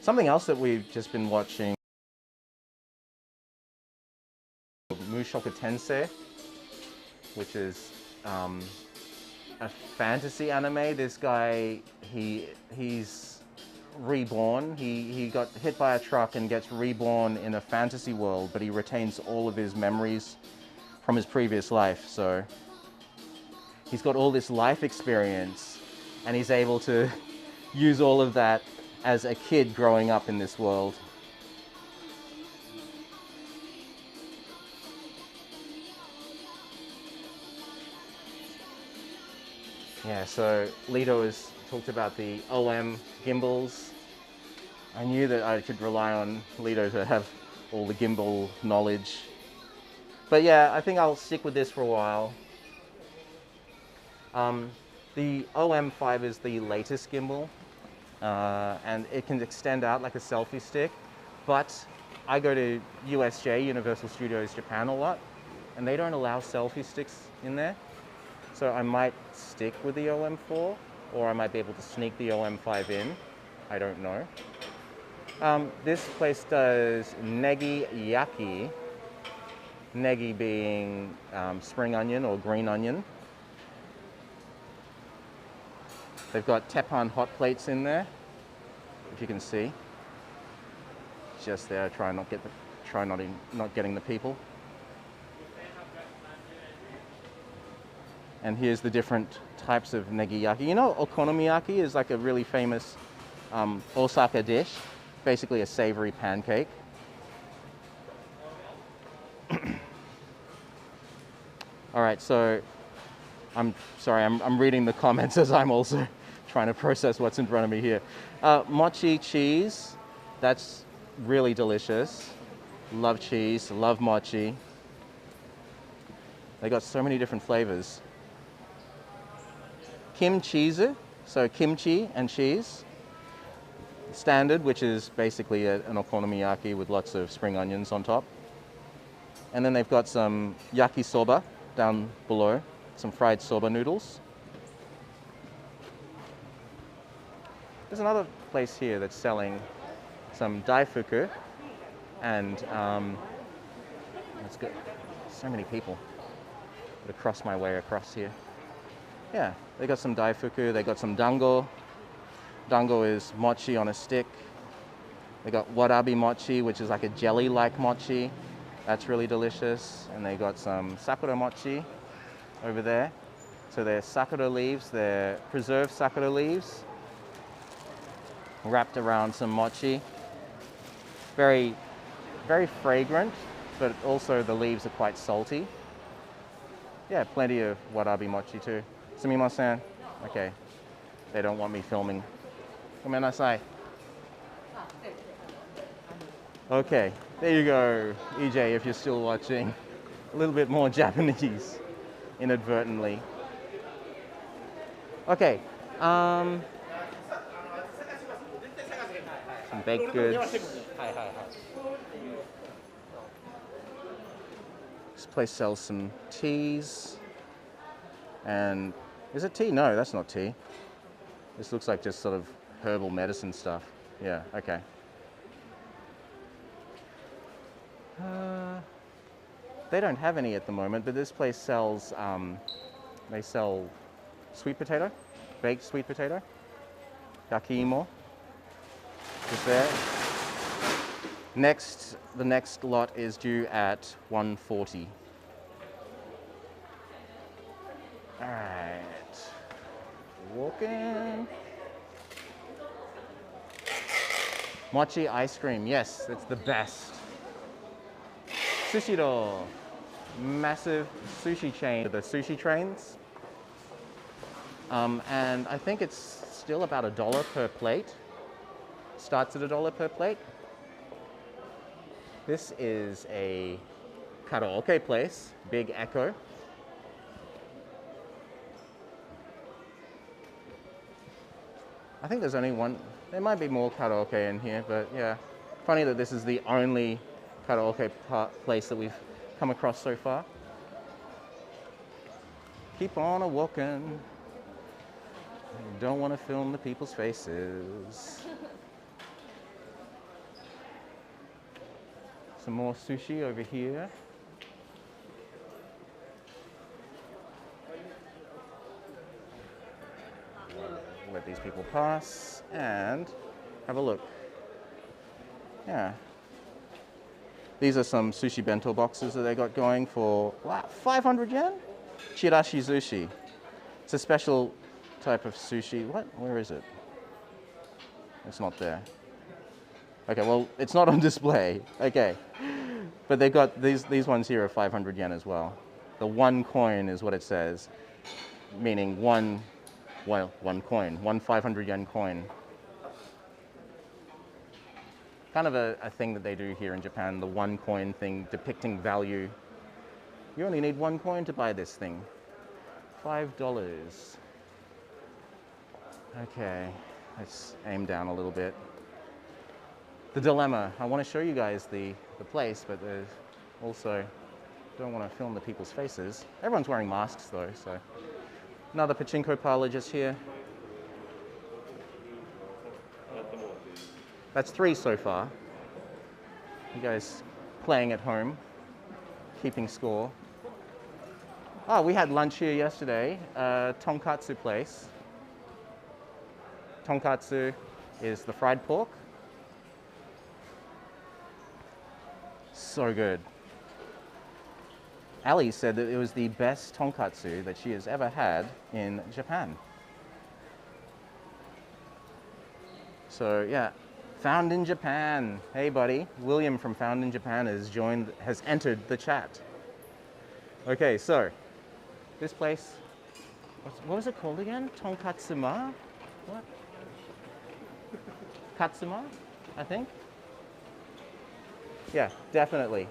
Something else that we've just been watching, Mushoku Tensei, which is a fantasy anime. This guy, he's reborn. He got hit by a truck and gets reborn in a fantasy world, but he retains all of his memories from his previous life. So he's got all this life experience and he's able to use all of that as a kid growing up in this world. Yeah, so Lito has talked about the OM gimbals. I knew that I could rely on Lito to have all the gimbal knowledge. But yeah, I think I'll stick with this for a while. The OM5 is the latest gimbal, and it can extend out like a selfie stick, but I go to USJ, Universal Studios Japan, a lot, and they don't allow selfie sticks in there. So I might stick with the OM4, or I might be able to sneak the OM5 in. I don't know. This place does Negi Yaki, Negi being spring onion or green onion. They've got teppan hot plates in there, if you can see. Just there, try not getting the people. And here's the different types of Negi Yaki. You know, okonomiyaki is like a really famous Osaka dish, basically a savory pancake. All right, so I'm sorry, I'm reading the comments as I'm also trying to process what's in front of me here. Mochi cheese, that's really delicious. Love cheese, love mochi. They got so many different flavors. Kimchizu, so kimchi and cheese. Standard, which is basically an okonomiyaki with lots of spring onions on top. And then they've got some yakisoba down below, some fried soba noodles. There's another place here that's selling some daifuku and let's go. So many people that cross my way across here. Yeah, they got some daifuku, they got some dango. Dango is mochi on a stick. They got warabi mochi, which is like a jelly-like mochi. That's really delicious. And they got some sakura mochi over there. So they're sakura leaves, they're preserved sakura leaves wrapped around some mochi. Very, very fragrant, but also the leaves are quite salty. Yeah, plenty of warabi mochi too. Sumimasen. Okay, they don't want me filming. Gomenasai. Okay, there you go, EJ, if you're still watching. A little bit more Japanese, inadvertently. Okay, some baked goods. This place sells some teas. And is it tea? No, that's not tea. This looks like just sort of herbal medicine stuff. Yeah, okay. They don't have any at the moment, but this place sells, they sell sweet potato, baked sweet potato, yakiimo, just there. Next, the next lot is due at 1:40. All right, walking. Mochi ice cream, yes, it's the best. Sushiro, massive sushi chain, the sushi trains. And I think it's still about $1 per plate. Starts at $1 per plate. This is a karaoke place, Big Echo. I think there's only one. There might be more karaoke in here, but yeah. Funny that this is the only karaoke place that we've come across so far. Keep on a-walking. Don't want to film the people's faces. Some more sushi over here. Let these people pass and have a look. Yeah. These are some sushi bento boxes that they got going for, wow, 500 yen? Chirashi sushi. It's a special type of sushi. What? Where is it? It's not there. Okay, well, it's not on display. Okay. But they got these ones here are 500 yen as well. The one coin is what it says, meaning one coin, one 500 yen coin. Kind of a thing that they do here in Japan, the one coin thing, depicting value. You only need one coin to buy this thing. $5. Okay, let's aim down a little bit. The dilemma, I want to show you guys the place, but there's also, don't want to film the people's faces. Everyone's wearing masks though, so. Another pachinko parlor just here. That's 3 so far. You guys playing at home, keeping score. Oh, we had lunch here yesterday, tonkatsu place. Tonkatsu is the fried pork. So good. Ali said that it was the best tonkatsu that she has ever had in Japan. So yeah, Found in Japan. Hey buddy, William from Found in Japan has entered the chat. Okay, so this place, what was it called again? Tonkatsuma? What? Katsuma, I think? Yeah, definitely.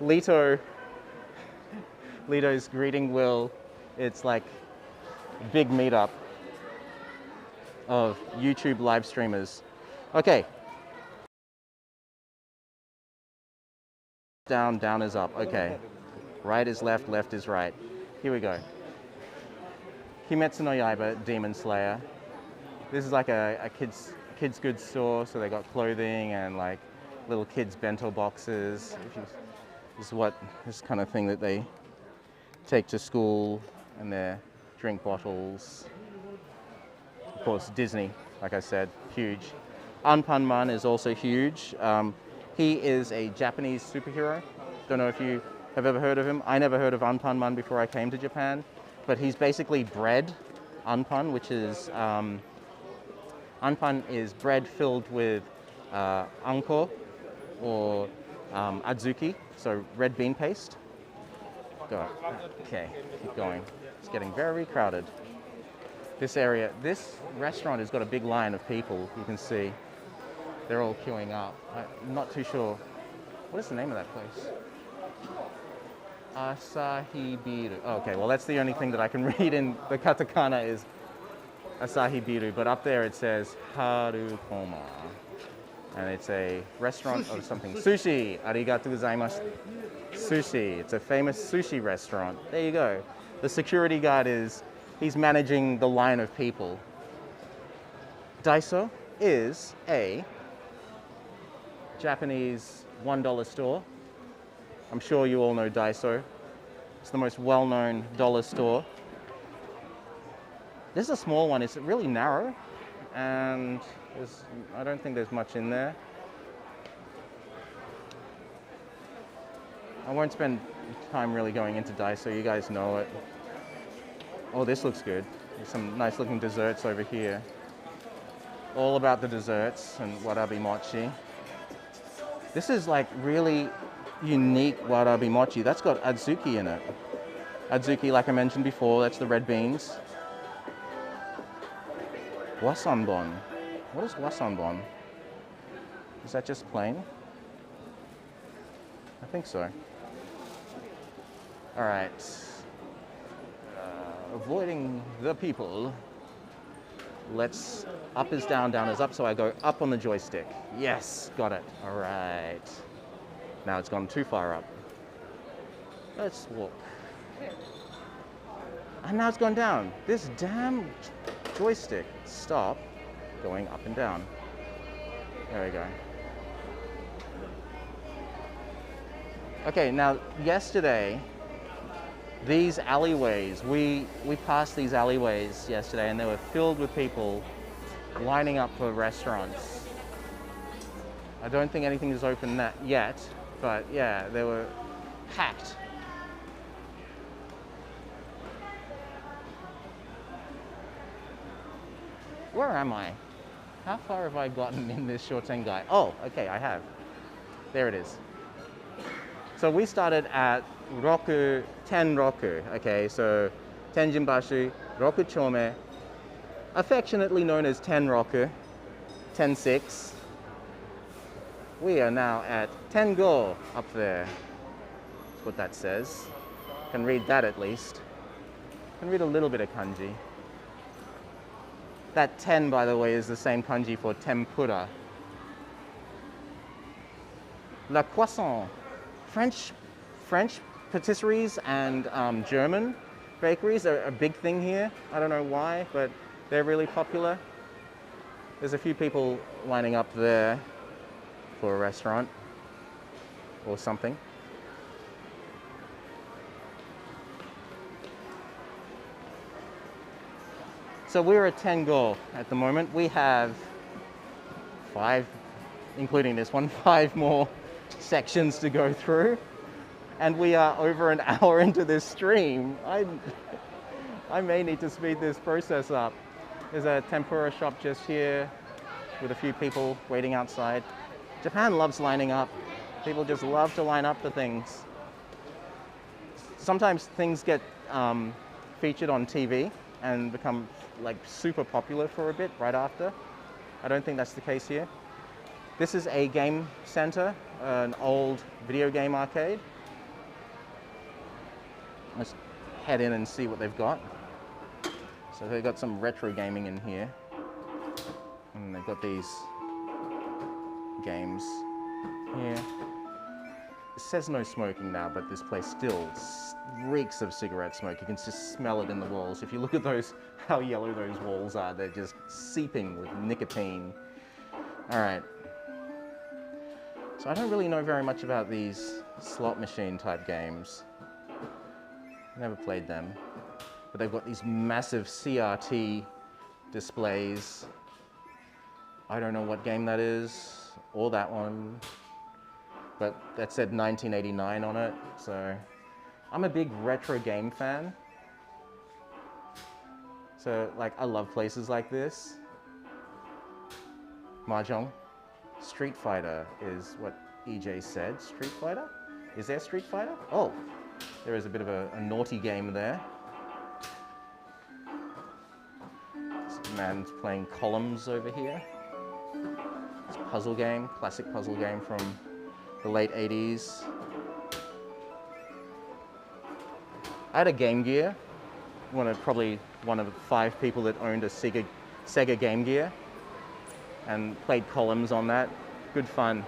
Lito Lito's greeting Will. It's like a big meetup of YouTube live streamers. Okay. Down, down is up. Okay. Right is left, left is right. Here we go. Kimetsu no Yaiba, Demon Slayer. This is like a kids goods store, so they got clothing and like little kids bento boxes. This is kind of thing that they take to school, and their drink bottles. Of course, Disney, like I said, huge. Anpanman is also huge. He is a Japanese superhero. Don't know if you have ever heard of him. I never heard of Anpanman before I came to Japan, but he's basically bread, anpan, which is, anpan is bread filled with anko or adzuki, so red bean paste. Go. Okay, keep going. It's getting very crowded. This area, this restaurant has got a big line of people, you can see. They're all queuing up. I'm not too sure. What is the name of that place? Asahi Biru. Oh, okay, well that's the only thing that I can read in the katakana is Asahi Biru, but up there it says Harukoma. And it's a restaurant of something. Sushi! Arigatou gozaimasu. Sushi. It's a famous sushi restaurant. There you go. The security guard he's managing the line of people. Daiso is a Japanese $1 store. I'm sure you all know Daiso. It's the most well-known dollar store. This is a small one. It's really narrow, and I don't think there's much in there. I won't spend time really going into Daiso. You guys know it. Oh, this looks good. There's some nice looking desserts over here. All about the desserts and warabi mochi. This is like really unique warabi mochi. That's got adzuki in it. Adzuki, like I mentioned before, that's the red beans. Wasanbon. What is wasanbon? Is that just plain? I think so. All right. Avoiding the people. Let's, up is down, down is up, so I go up on the joystick. Yes, got it. All right. Now it's gone too far up. Let's walk. And now it's gone down. This damn joystick. Stop going up and down. There we go. Okay, now yesterday, these alleyways, we passed these alleyways yesterday and they were filled with people lining up for restaurants. I don't think anything is open yet, but yeah, they were packed. Where am I? How far have I gotten in this Shotengai? Oh, okay, I have. There it is. So we started at Roku, 10 Roku, okay, so Tenjinbashi, Roku Chome, affectionately known as 10 Roku, 10-6. We are now at 10 Go up there. That's what that says. Can read that at least. Can read a little bit of kanji. That 10, by the way, is the same kanji for tempura. La Croissant. French patisseries and German bakeries are a big thing here. I don't know why, but they're really popular. There's a few people lining up there for a restaurant or something. So we're at 10 Go at the moment. We have 5, including this one, 5 more sections to go through. And we are over an hour into this stream. I may need to speed this process up. There's a tempura shop just here with a few people waiting outside. Japan loves lining up. People just love to line up for things. Sometimes things get featured on TV and become like super popular for a bit right after. I don't think that's the case here. This is a game center, an old video game arcade. Let's head in and see what they've got. So they've got some retro gaming in here. And they've got these games here. It says no smoking now, but this place still reeks of cigarette smoke. You can just smell it in the walls. If you look at those, how yellow those walls are, they're just seeping with nicotine. All right. So I don't really know very much about these slot machine type games. Never played them. But they've got these massive CRT displays. I don't know what game that is, or that one. But that said 1989 on it, so I'm a big retro game fan. So like, I love places like this. Mahjong. Street Fighter is what EJ said. Street Fighter? Is there Street Fighter? Oh, there is a bit of a naughty game there. This man's playing columns over here. It's a puzzle game, classic puzzle game from the late 80s. I had a Game Gear. Probably one of 5 people that owned a Sega Game Gear and played columns on that. Good fun.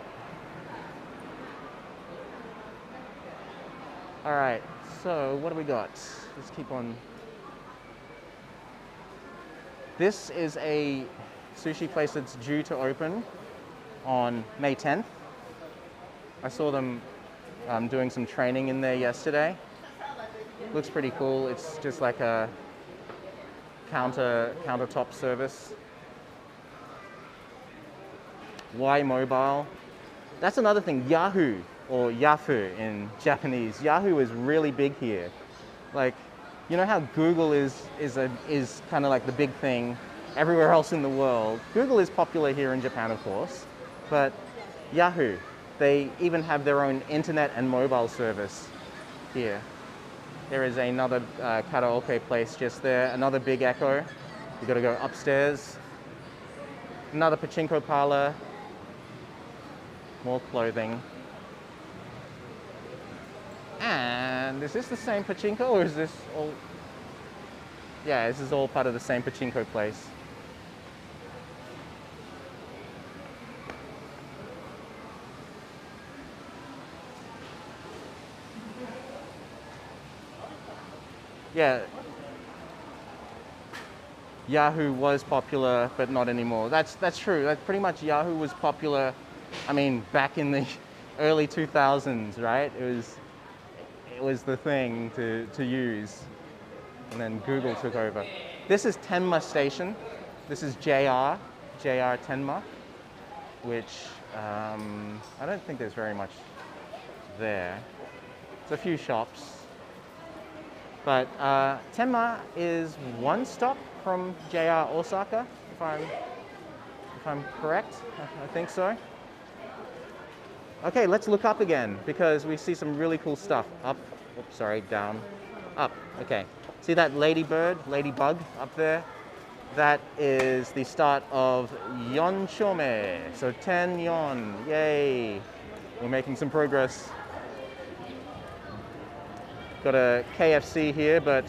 All right, so what do we got? Let's keep on. This is a sushi place that's due to open on May 10th. I saw them doing some training in there yesterday. Looks pretty cool. It's just like a countertop service. Y Mobile. That's another thing, Yahoo or Yahoo in Japanese. Yahoo is really big here. Like, you know how Google is kind of like the big thing everywhere else in the world. Google is popular here in Japan, of course, but Yahoo, they even have their own internet and mobile service here. There is another karaoke place just there, another big echo. You gotta go upstairs. Another pachinko parlor. More clothing. And is this the same pachinko or is this all? Yeah, this is all part of the same pachinko place. Yeah, Yahoo was popular, but not anymore. That's true. That pretty much Yahoo was popular. I mean, back in the early 2000s, right? It was the thing to use, and then Google took over. This is Tenma Station. This is JR Tenma, which I don't think there's very much there. It's a few shops. But Tenma is one stop from JR Osaka, if I'm correct. I think so. Okay, let's look up again because we see some really cool stuff. Up, oops, sorry, down, up. Okay, see that ladybug up there? That is the start of Yon Chome. So 10 yon, yay! We're making some progress. Got a KFC here, but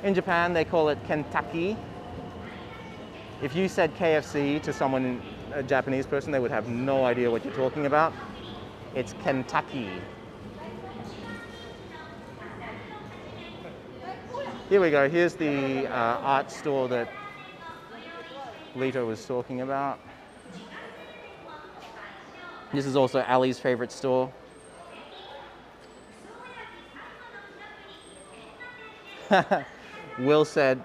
in Japan they call it Kentucky. If you said KFC to someone, a Japanese person, they would have no idea what you're talking about. It's Kentucky. Here we go. Here's the art store that Lito was talking about. This is also Ali's favorite store. Will said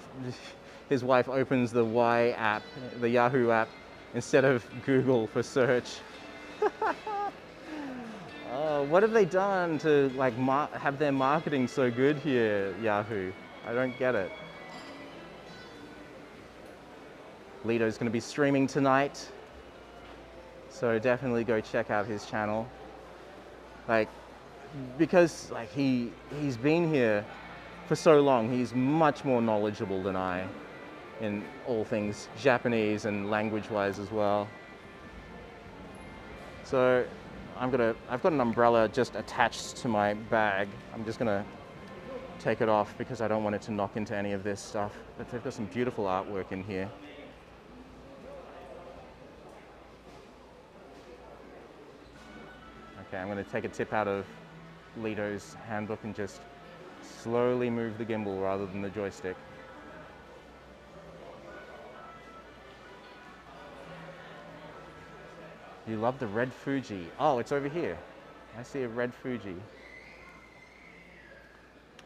his wife opens the Y app, the Yahoo app, instead of Google for search. What have they done to like have their marketing so good here, Yahoo? I don't get it. Lito's going to be streaming tonight, so definitely go check out his channel. Like, because like he's been here for so long, he's much more knowledgeable than I in all things Japanese and language-wise as well. So I've got an umbrella just attached to my bag. I'm just gonna take it off because I don't want it to knock into any of this stuff. But they've got some beautiful artwork in here. Okay, I'm going to take a tip out of Lito's handbook and just slowly move the gimbal rather than the joystick. You love the red Fuji. Oh, it's over here. I see a red Fuji.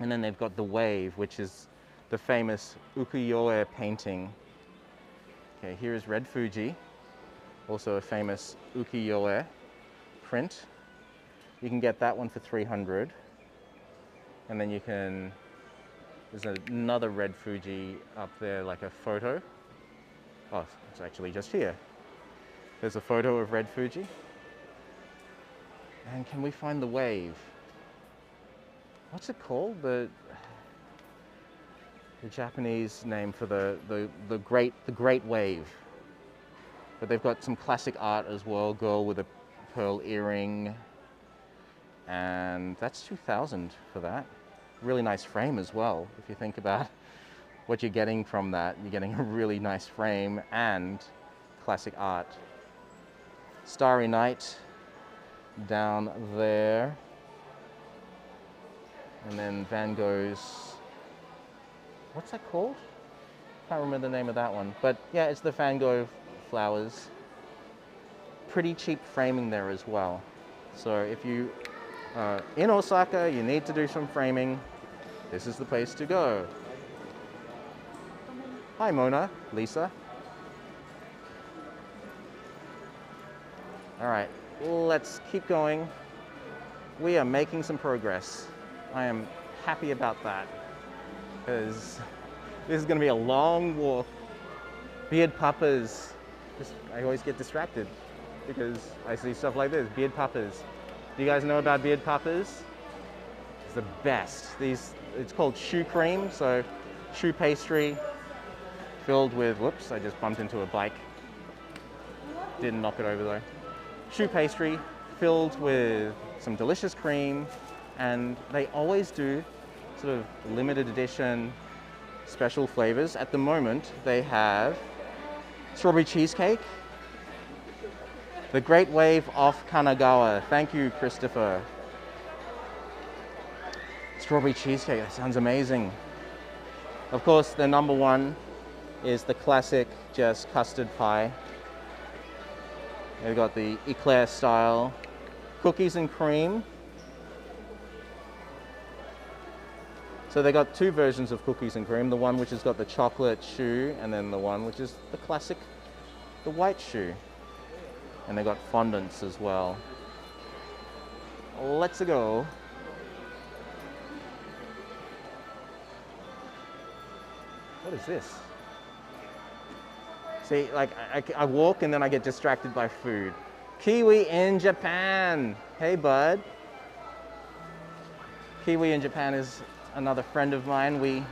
And then they've got the wave, which is the famous ukiyo-e painting. Okay, here is red Fuji, also a famous ukiyo-e print. You can get that one for 300. And then you can, there's another red Fuji up there, like a photo. Oh, it's actually just here. There's a photo of red Fuji. And can we find the wave? What's it called? The Japanese name for the great wave. But they've got some classic art as well. Girl with a pearl earring. And that's 2,000 for that. Really nice frame as well. If you think about what you're getting from that, you're getting a really nice frame and classic art. Starry Night down there. And then Van Gogh's, what's that called? Can't remember the name of that one. But yeah, it's the Van Gogh flowers. Pretty cheap framing there as well. So if you in Osaka, you need to do some framing, this is the place to go. Hi Mona, Lisa. All right, let's keep going. We are making some progress. I am happy about that because this is going to be a long walk. Beard puppers. I always get distracted because I see stuff like this, beard puppers. Do you guys know about beard puppers? It's the best. It's called choux cream, so choux pastry filled with, whoops, I just bumped into a bike. Didn't knock it over though. Choux pastry filled with some delicious cream, and they always do sort of limited edition special flavors. At the moment, they have strawberry cheesecake, the Great Wave off Kanagawa. Thank you, Christopher. Strawberry cheesecake, that sounds amazing. Of course, the number one is the classic just custard pie. They've got the eclair style, cookies and cream. So they got two versions of cookies and cream, the one which has got the chocolate choux, and then the one which is the classic, the white choux. And they got fondants as well. Let's go. What is this? See, like I walk and then I get distracted by food. Kiwi in Japan. Hey, bud. Kiwi in Japan is another friend of mine. We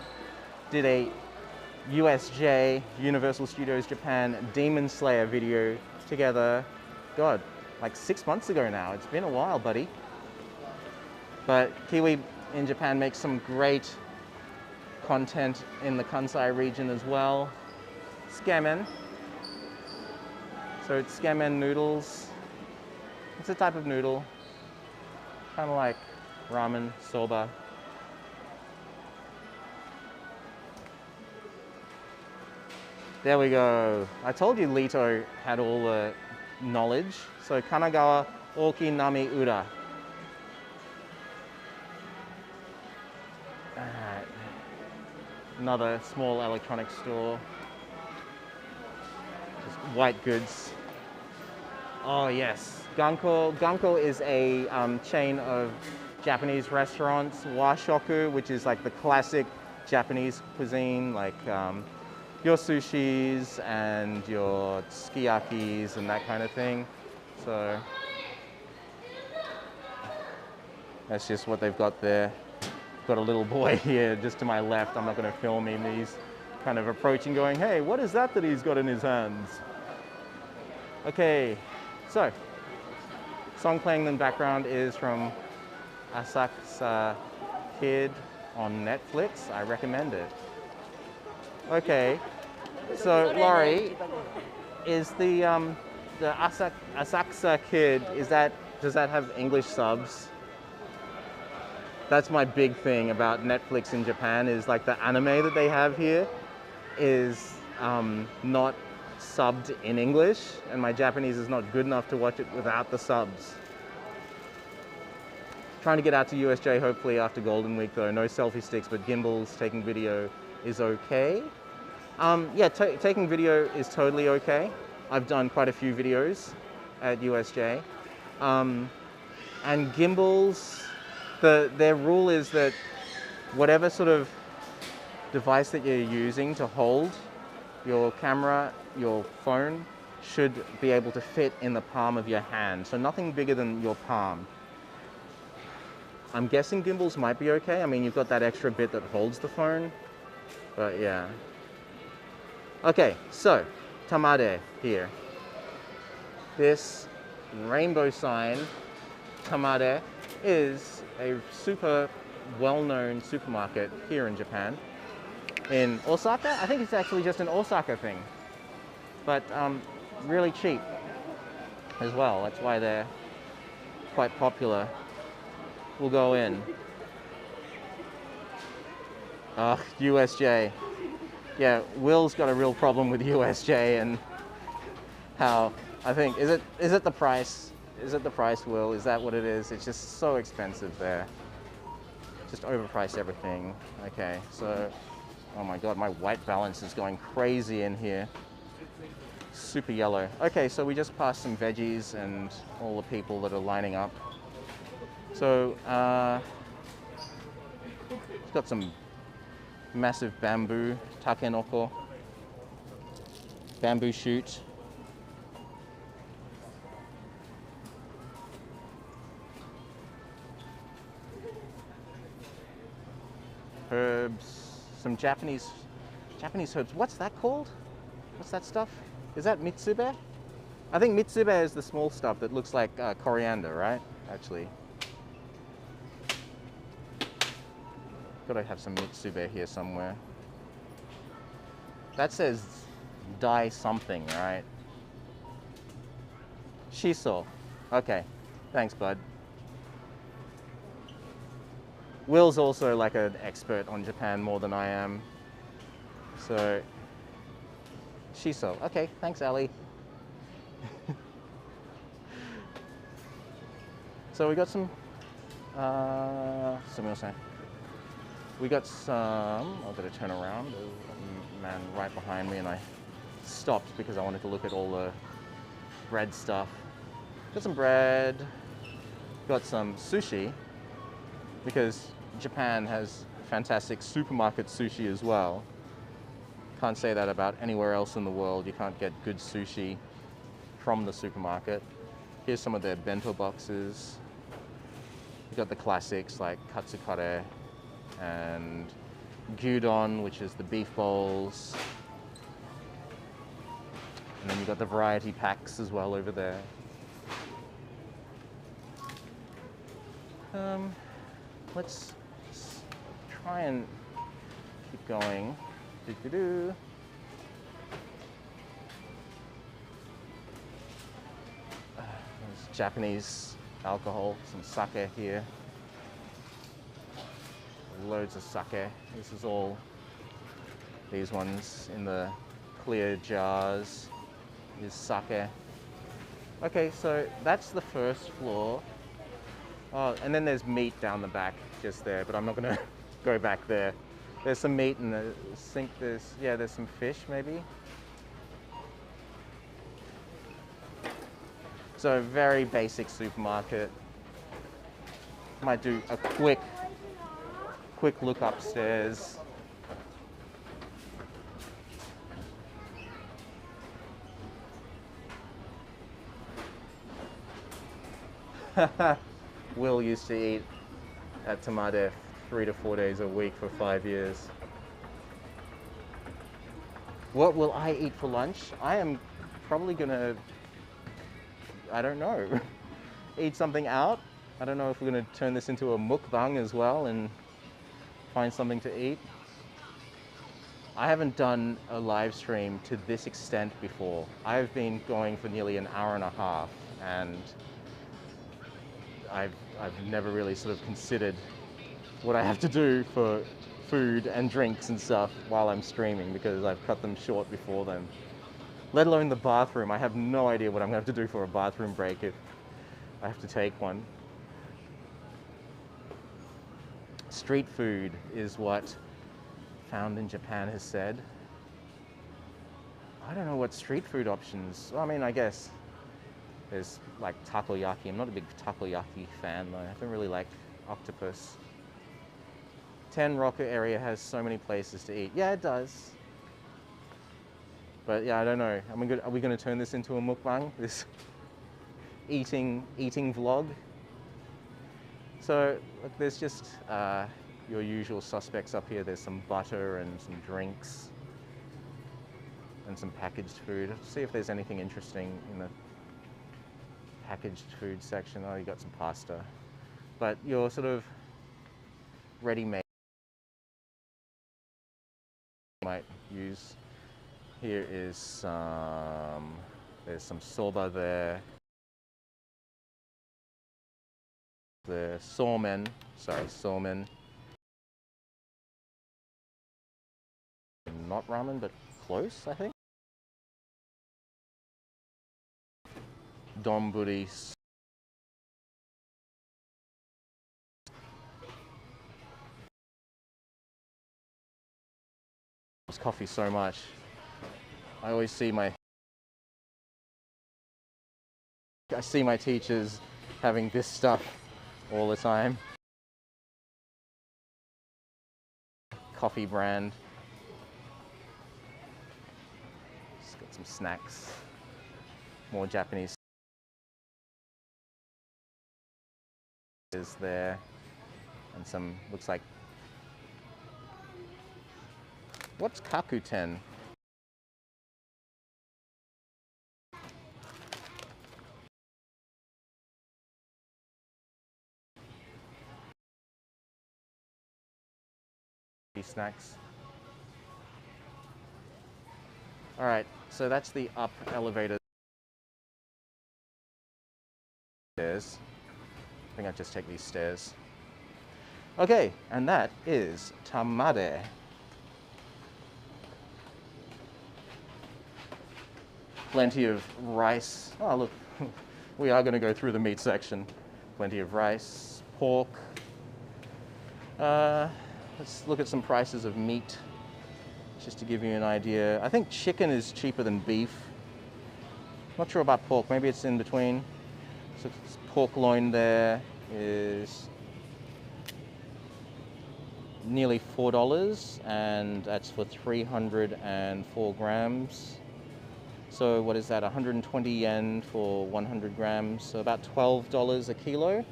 did a USJ, Universal Studios Japan, Demon Slayer video together. God, like 6 months ago now. It's been a while, buddy. But Kiwi in Japan makes some great content in the Kansai region as well. Skemen. So it's skemen noodles. It's a type of noodle, kind of like ramen, soba. There we go. I told you Lito had all the knowledge. So Kanagawa Oki Nami Ura. Alright. Another small electronics store. Just white goods. Oh yes, Ganko. Ganko is a chain of Japanese restaurants. Washoku, which is like the classic Japanese cuisine, like your sushis and your sukiyakis and that kind of thing. So that's just what they've got there. Got a little boy here just to my left. I'm not going to film him. He's kind of approaching going, hey, what is that he's got in his hands? Okay, so song playing in the background is from Asakusa Kid. on Netflix. I recommend it. Okay, so Laurie, is the Asakusa Kid, does that have English subs? That's my big thing about Netflix in Japan, is like the anime that they have here is not subbed in English, and my Japanese is not good enough to watch it without the subs. Trying to get out to USJ hopefully after Golden Week though. No selfie sticks, but gimbals, taking video is okay. Yeah, taking video is totally okay. I've done quite a few videos at USJ. And gimbals, their rule is that whatever sort of device that you're using to hold your camera, your phone, should be able to fit in the palm of your hand. So nothing bigger than your palm. I'm guessing gimbals might be okay. I mean, you've got that extra bit that holds the phone, but yeah. Okay, so Tamade here. This rainbow sign, Tamade, is a super well-known supermarket here in Japan. In Osaka, I think it's actually just an Osaka thing, but really cheap as well. That's why they're quite popular. We'll go in. USJ. Yeah, Will's got a real problem with USJ and how, I think, is it the price? Is it the price, Will? Is that what it is? It's just so expensive there. Just overpriced everything. Okay, so, oh my God, my white balance is going crazy in here. Super yellow. Okay, so we just passed some veggies and all the people that are lining up. So, it's got some massive bamboo, takenoko, bamboo shoot. Herbs, some Japanese herbs. What's that called? What's that stuff? Is that mitsube? I think mitsube is the small stuff that looks like coriander, right? Actually. Gotta have some mitsube here somewhere. That says dye something, right? Shiso. Okay. Thanks, bud. Will's also like an expert on Japan more than I am. So, shiso. Okay, thanks, Ali. So we got some, we got some, I've got to turn around. There's a man right behind me and I stopped because I wanted to look at all the bread stuff. Got some bread, got some sushi, because Japan has fantastic supermarket sushi as well. Can't say that about anywhere else in the world. You can't get good sushi from the supermarket. Here's some of their bento boxes. You've got the classics like katsukare and gyudon, which is the beef bowls. And then you've got the variety packs as well over there. Let's try and keep going. There's Japanese alcohol, some sake here. Loads of sake. This is all these ones in the clear jars is sake. Okay, so that's the first floor. Oh, and then there's meat down the back just there, but I'm not gonna go back there. There's some meat in the sink. There's some fish maybe. So very basic supermarket. Might do a quick look upstairs. Will used to eat at Tamade 3 to 4 days a week for 5 years. What will I eat for lunch? I am probably gonna, I don't know, eat something out. I don't know if we're gonna turn this into a mukbang as well and find something to eat. I haven't done a live stream to this extent before. I've been going for nearly an hour and a half, and I've never really sort of considered what I have to do for food and drinks and stuff while I'm streaming, because I've cut them short before then. Let alone the bathroom. I have no idea what I'm going to have to do for a bathroom break if I have to take one. Street food is what Found in Japan has said. I don't know what street food options. Well, I mean, I guess there's like takoyaki. I'm not a big takoyaki fan though. I don't really like octopus. Tenroku area has so many places to eat. Yeah, it does. But yeah, I don't know. Are we going to turn this into a mukbang? This eating vlog? So look, there's just your usual suspects up here. There's some butter and some drinks and some packaged food. Let's see if there's anything interesting in the packaged food section. Oh, you got some pasta. But your sort of ready-made might use. Here is there's some soba there. The somen, not ramen, but close, I think. Donburi. Coffee so much. I always see my teachers having this stuff all the time. Coffee brand. Just got some snacks. More Japanese is there, and some looks like. What's kakuten? Snacks. All right, so that's the up elevator stairs. I think I'll just take these stairs. Okay, and that is tamade. Plenty of rice. Oh, look, we are going to go through the meat section. Plenty of rice, pork. Let's look at some prices of meat, just to give you an idea. I think chicken is cheaper than beef. Not sure about pork, maybe it's in between. So pork loin there is nearly $4, and that's for 304 grams. So what is that, 120 yen for 100 grams, so about $12 a kilo.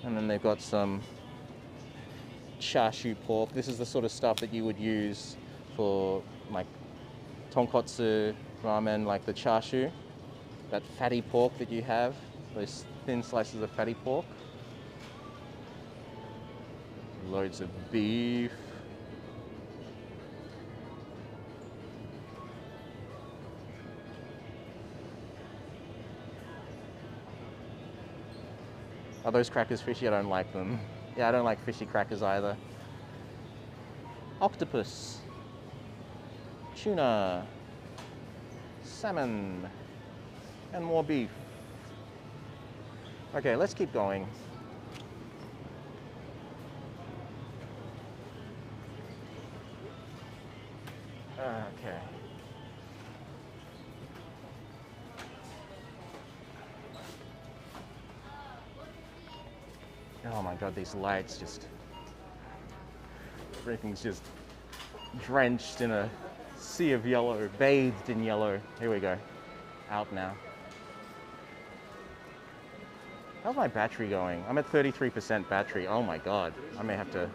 And then they've got some chashu pork. This is the sort of stuff that you would use for like tonkotsu ramen, like the chashu, that fatty pork that you have, those thin slices of fatty pork. Loads of beef. Are those crackers fishy? I don't like them. Yeah, I don't like fishy crackers either. Octopus. Tuna. Salmon. And more beef. Okay, let's keep going. Okay. Oh my god, these lights just... everything's just drenched in a sea of yellow, bathed in yellow. Here we go. Out now. How's my battery going? I'm at 33% battery. Oh my god. I may have to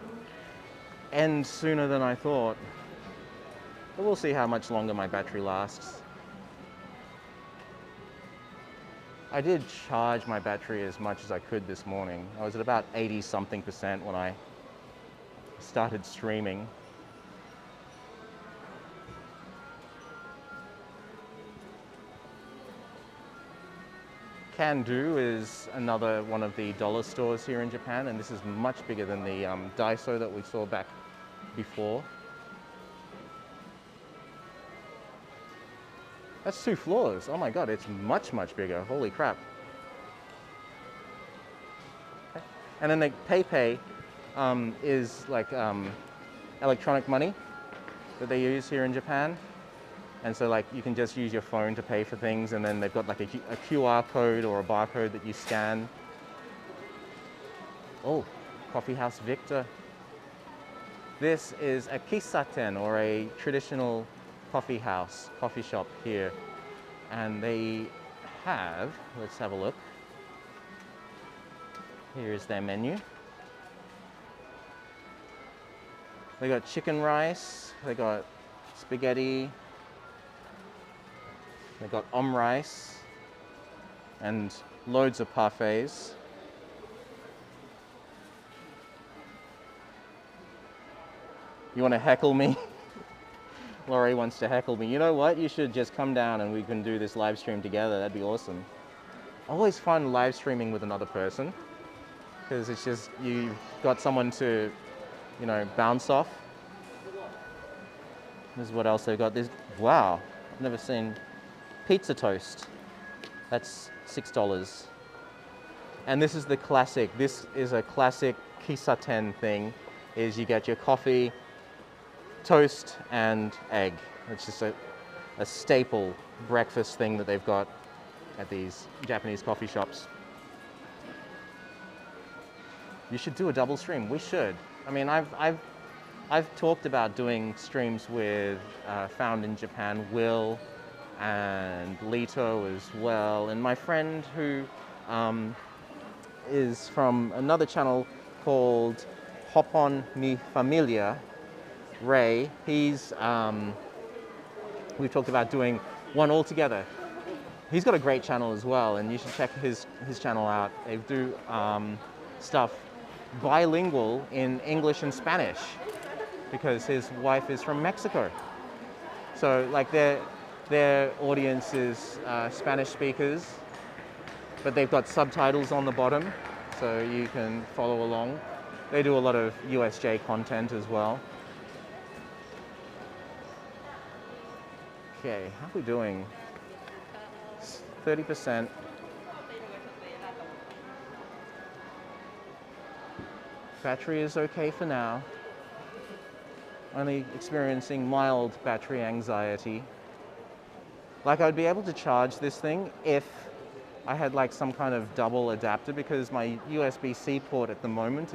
end sooner than I thought. But we'll see how much longer my battery lasts. I did charge my battery as much as I could this morning. I was at about 80-something% when I started streaming. Can-Do is another one of the dollar stores here in Japan, and this is much bigger than the Daiso that we saw back before. That's 2 floors. Oh my god, it's much, much bigger. Holy crap. Okay. And then the PayPay is like electronic money that they use here in Japan. And so like you can just use your phone to pay for things, and then they've got like a QR code or a barcode that you scan. Oh, Coffee House Victor. This is a kisaten, or a traditional coffee shop here. And they have, let's have a look. Here's their menu. They got chicken rice, they got spaghetti, they got rice, and loads of parfaits. You want to heckle me? Laurie wants to heckle me. You know what? You should just come down and we can do this live stream together. That'd be awesome. Always fun live streaming with another person, because it's just, you've got someone to, you know, bounce off. This is what else they've got. This, wow, I've never seen pizza toast. That's $6. And this is the classic. This is a classic kisaten thing, is you get your coffee, toast, and egg. It's just a staple breakfast thing that they've got at these Japanese coffee shops. You should do a double stream. We should. I mean, I've talked about doing streams with Found in Japan Will and Lito as well, and my friend who is from another channel called Hop On Mi Familia, Ray. He's we've talked about doing one all together. He's got a great channel as well, and you should check his channel out. They do stuff bilingual in English and Spanish, because his wife is from Mexico. So like their audience is Spanish speakers, but they've got subtitles on the bottom, so you can follow along. They do a lot of USJ content as well. Okay, how are we doing? 30%. Battery is okay for now. Only experiencing mild battery anxiety. Like, I'd be able to charge this thing if I had like some kind of double adapter, because my USB-C port at the moment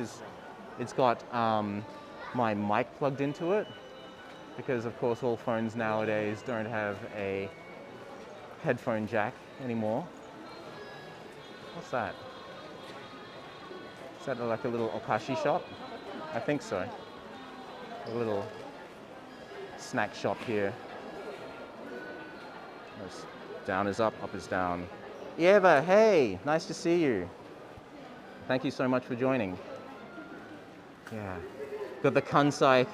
it's got my mic plugged into it, because of course all phones nowadays don't have a headphone jack anymore. What's that? Is that like a little okashi shop? I think so. A little snack shop here. Down is up, up is down. Eva, hey, nice to see you. Thank you so much for joining. Yeah, got the Kansai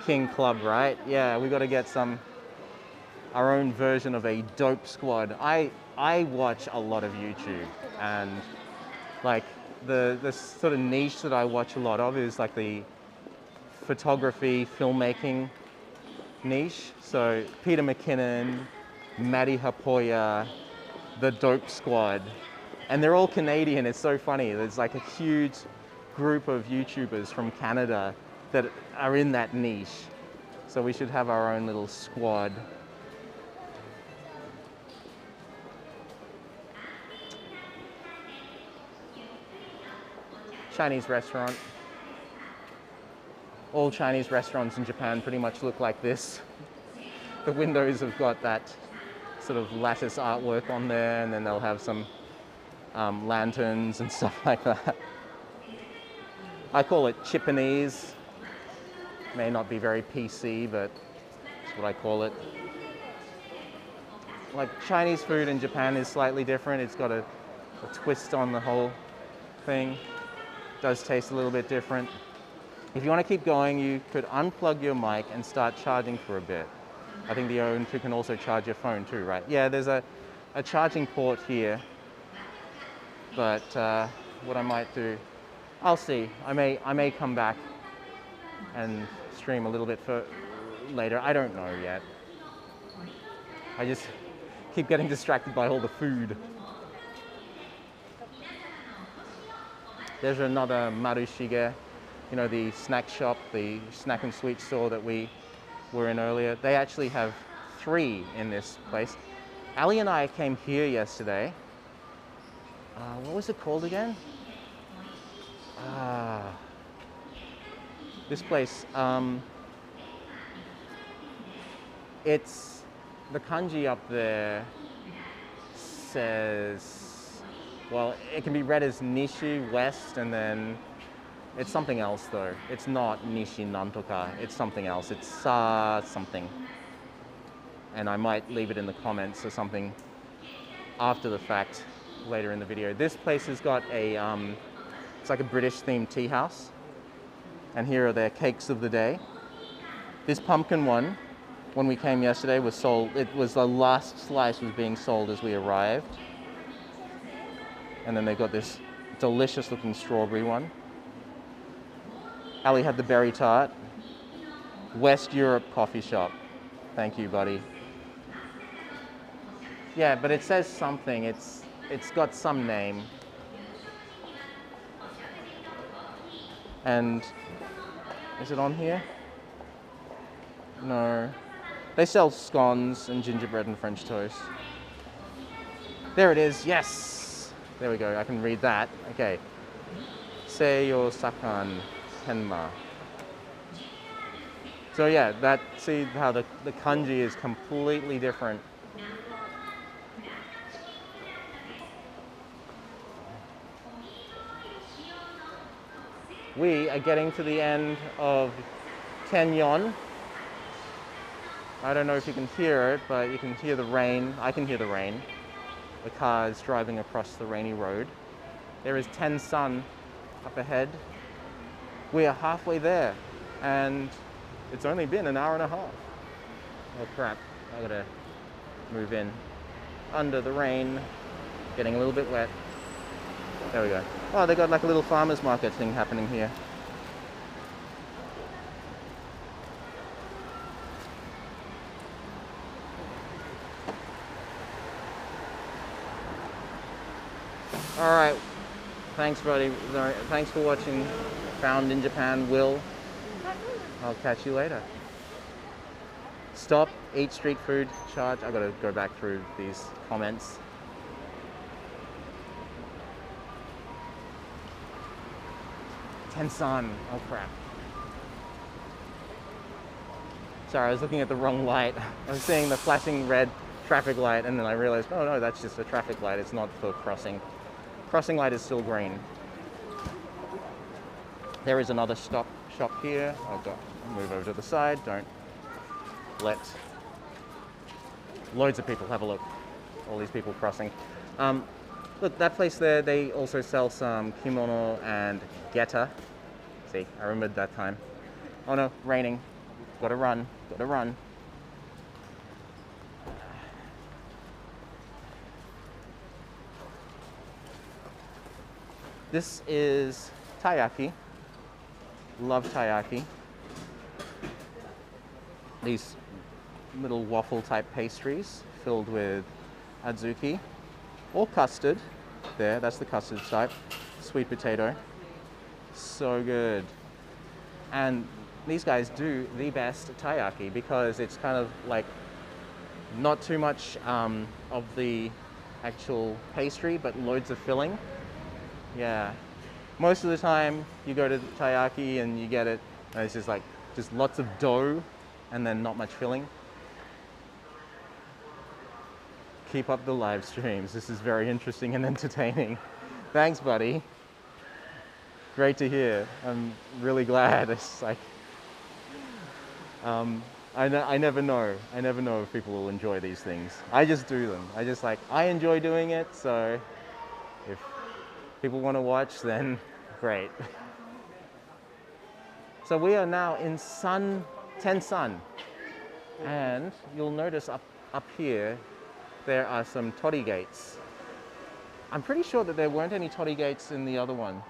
King Club, right? Yeah, we got to get our own version of a dope squad. I watch a lot of YouTube, and like the sort of niche that I watch a lot of is like the photography, filmmaking niche. So Peter McKinnon, Maddie Hapoya, the Dope Squad, and they're all Canadian. It's so funny. There's like a huge group of YouTubers from Canada that are in that niche. So we should have our own little squad. Chinese restaurant. All Chinese restaurants in Japan pretty much look like this. The windows have got that sort of lattice artwork on there, and then they'll have some lanterns and stuff like that. I call it Chippanese. May not be very PC, but that's what I call it. like Chinese food in Japan is slightly different. It's got a twist on the whole thing. It does taste a little bit different. If you want to keep going, you could unplug your mic and start charging for a bit. I think the O2 can also charge your phone too, right? Yeah, there's a charging port here. But what I might do, I'll see. I may come back and stream a little bit later. I don't know yet. I just keep getting distracted by all the food. There's another Marushige, you know, the snack shop, the snack and sweet store that we were in earlier. They actually have 3 in this place. Ali and I came here yesterday. What was it called again? This place. It's the kanji up there says, well, it can be read as Nishi West, and then it's something else though. It's not Nishi Nantoka. It's something else. It's something. And I might leave it in the comments or something after the fact later in the video. This place has got a, it's like a British themed tea house. And here are their cakes of the day. This pumpkin one, when we came yesterday, was sold. It was the last slice was being sold as we arrived. And then they've got this delicious looking strawberry one. Ali had the berry tart. West Europe coffee shop. Thank you, buddy. Yeah, but it says something. It's got some name. And is it on here? No. They sell scones and gingerbread and French toast. There it is, yes! There we go, I can read that. Okay. Seiyo Sakan Tenma. So yeah, see how the kanji is completely different. We are getting to the end of Tenyon. I don't know if you can hear it, but you can hear the rain. I can hear the rain. The car is driving across the rainy road. There is Tensan up ahead. We are halfway there, and it's only been an hour and a half. Oh crap, I gotta move in. Under the rain, getting a little bit wet. There we go. Oh, they got like a little farmer's market thing happening here. All right, thanks buddy. Thanks for watching Found in Japan, Will. I'll catch you later. Stop, eat street food, charge. I gotta go back through these comments. Tensan, oh crap. Sorry, I was looking at the wrong light. I was seeing the flashing red traffic light, and then I realized, oh no, that's just a traffic light. It's not for crossing. Crossing light is still green. There is another shop here. I've got to move over to the side. Don't let loads of people have a look. All these people crossing. Look, that place there, they also sell some kimono and geta. See, I remembered that time. Oh no, raining. Gotta run, gotta run. This is taiyaki. Love taiyaki. These little waffle type pastries filled with adzuki or custard. There, that's the custard type. Sweet potato. So good. And these guys do the best taiyaki because it's kind of like not too much of the actual pastry, but loads of filling. Yeah. Most of the time you go to taiyaki and you get it, and it's just lots of dough and then not much filling. Keep up the live streams. This is very interesting and entertaining. Thanks, buddy. Great to hear. I'm really glad. It's like, I never know. I never know if people will enjoy these things. I just do them. I enjoy doing it, so if people want to watch, then great. So we are now in Tensan, and you'll notice up here, there are some torii gates. I'm pretty sure that there weren't any torii gates in the other one.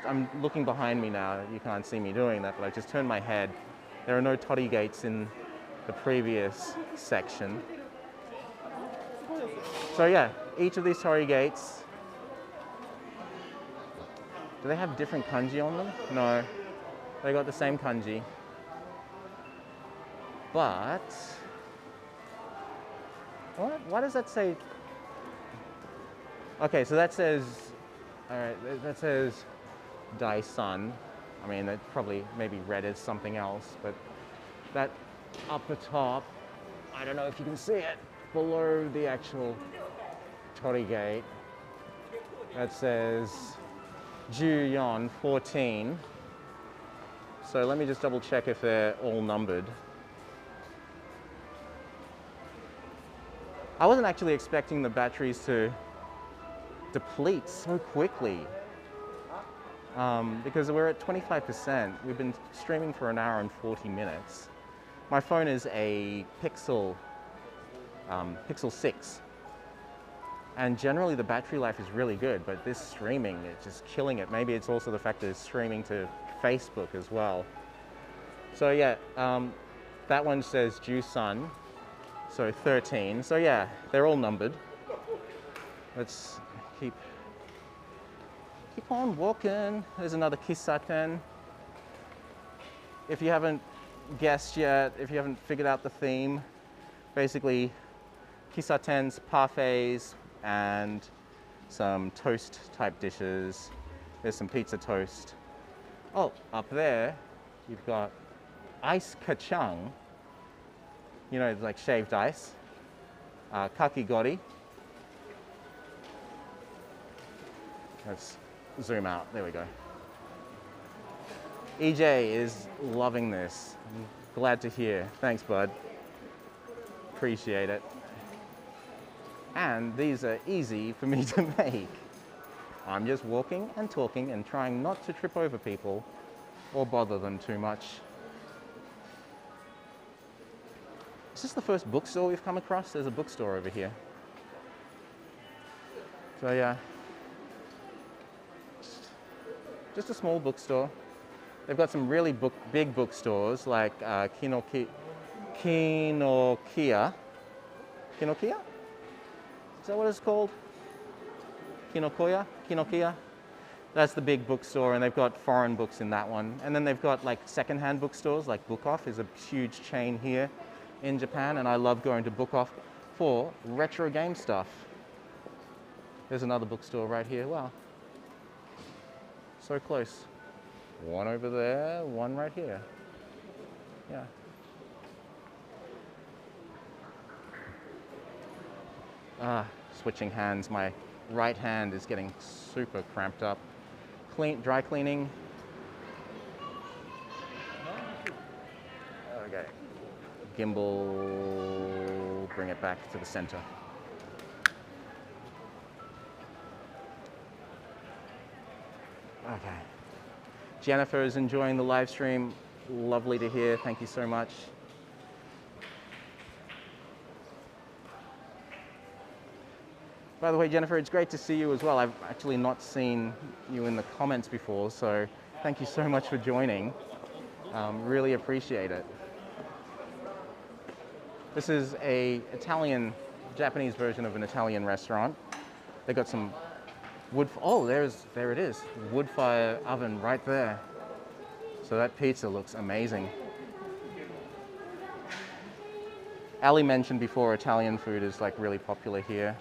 I'm looking behind me now. You can't see me doing that, but I just turned my head. There are no torii gates in the previous section. So yeah, each of these torii gates, do they have different kanji on them? No, they got the same kanji. But, what does that say? Okay, so that says, all right, that says Dai-san. I mean, that probably maybe read as something else, but that up the top, I don't know if you can see it, below the actual torii gate, that says Juyon 14. So let me just double check if they're all numbered. I wasn't actually expecting the batteries to deplete so quickly because we're at 25%. We've been streaming for an hour and 40 minutes. My phone is a Pixel 6, and generally the battery life is really good, but this streaming is just killing it. Maybe it's also the fact that it's streaming to Facebook as well. So yeah, that one says Jusun, so 13. So yeah, they're all numbered. Let's keep on walking. There's another Kisaten. If you haven't guessed yet, if you haven't figured out the theme, basically Kisatens, parfaits, and some toast type dishes. There's some pizza toast. Oh, up there, you've got ice kachang. You know, like shaved ice. Kakigori. Let's zoom out. There we go. EJ is loving this. I'm glad to hear. Thanks, bud. Appreciate it. And these are easy for me to make. I'm just walking and talking and trying not to trip over people or bother them too much. Is this the first bookstore we've come across? There's a bookstore over here. So yeah, just a small bookstore. They've got some really big bookstores like Kinokiya? Kinokiya? Is that what it's called? Kinokiya? That's the big bookstore, and they've got foreign books in that one. And then they've got like secondhand bookstores, like Book Off is a huge chain here in Japan, and I love going to Book Off for retro game stuff. There's another bookstore right here. Wow. So close. One over there, one right here. Yeah. Switching hands. My right hand is getting super cramped up. Dry cleaning. Okay. Gimbal, bring it back to the center. Okay. Jennifer is enjoying the live stream. Lovely to hear. Thank you so much. By the way, Jennifer, it's great to see you as well. I've actually not seen you in the comments before, so thank you so much for joining. Really appreciate it. This is a Japanese version of an Italian restaurant. They got some wood. Oh, there it is. Wood fire oven right there. So that pizza looks amazing. Ali mentioned before Italian food is like really popular here.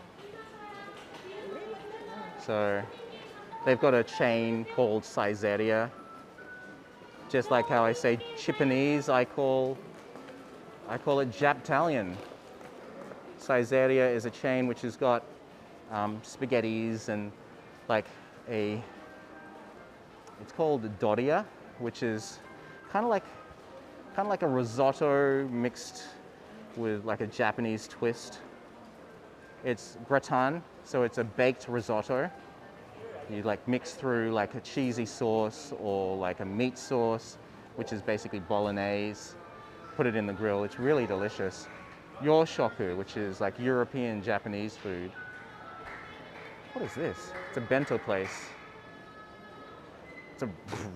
So they've got a chain called Saizeria. Just like how I say Japanese, I call it Japtalian. Saizeria is a chain which has got spaghettis and like it's called doria, which is kind of like kind of like a risotto mixed with like a Japanese twist. It's gratin, so it's a baked risotto. You like mix through like a cheesy sauce or like a meat sauce, which is basically bolognese. Put it in the grill. It's really delicious. Yoshoku, which is like European Japanese food. What is this? It's a bento place. It's a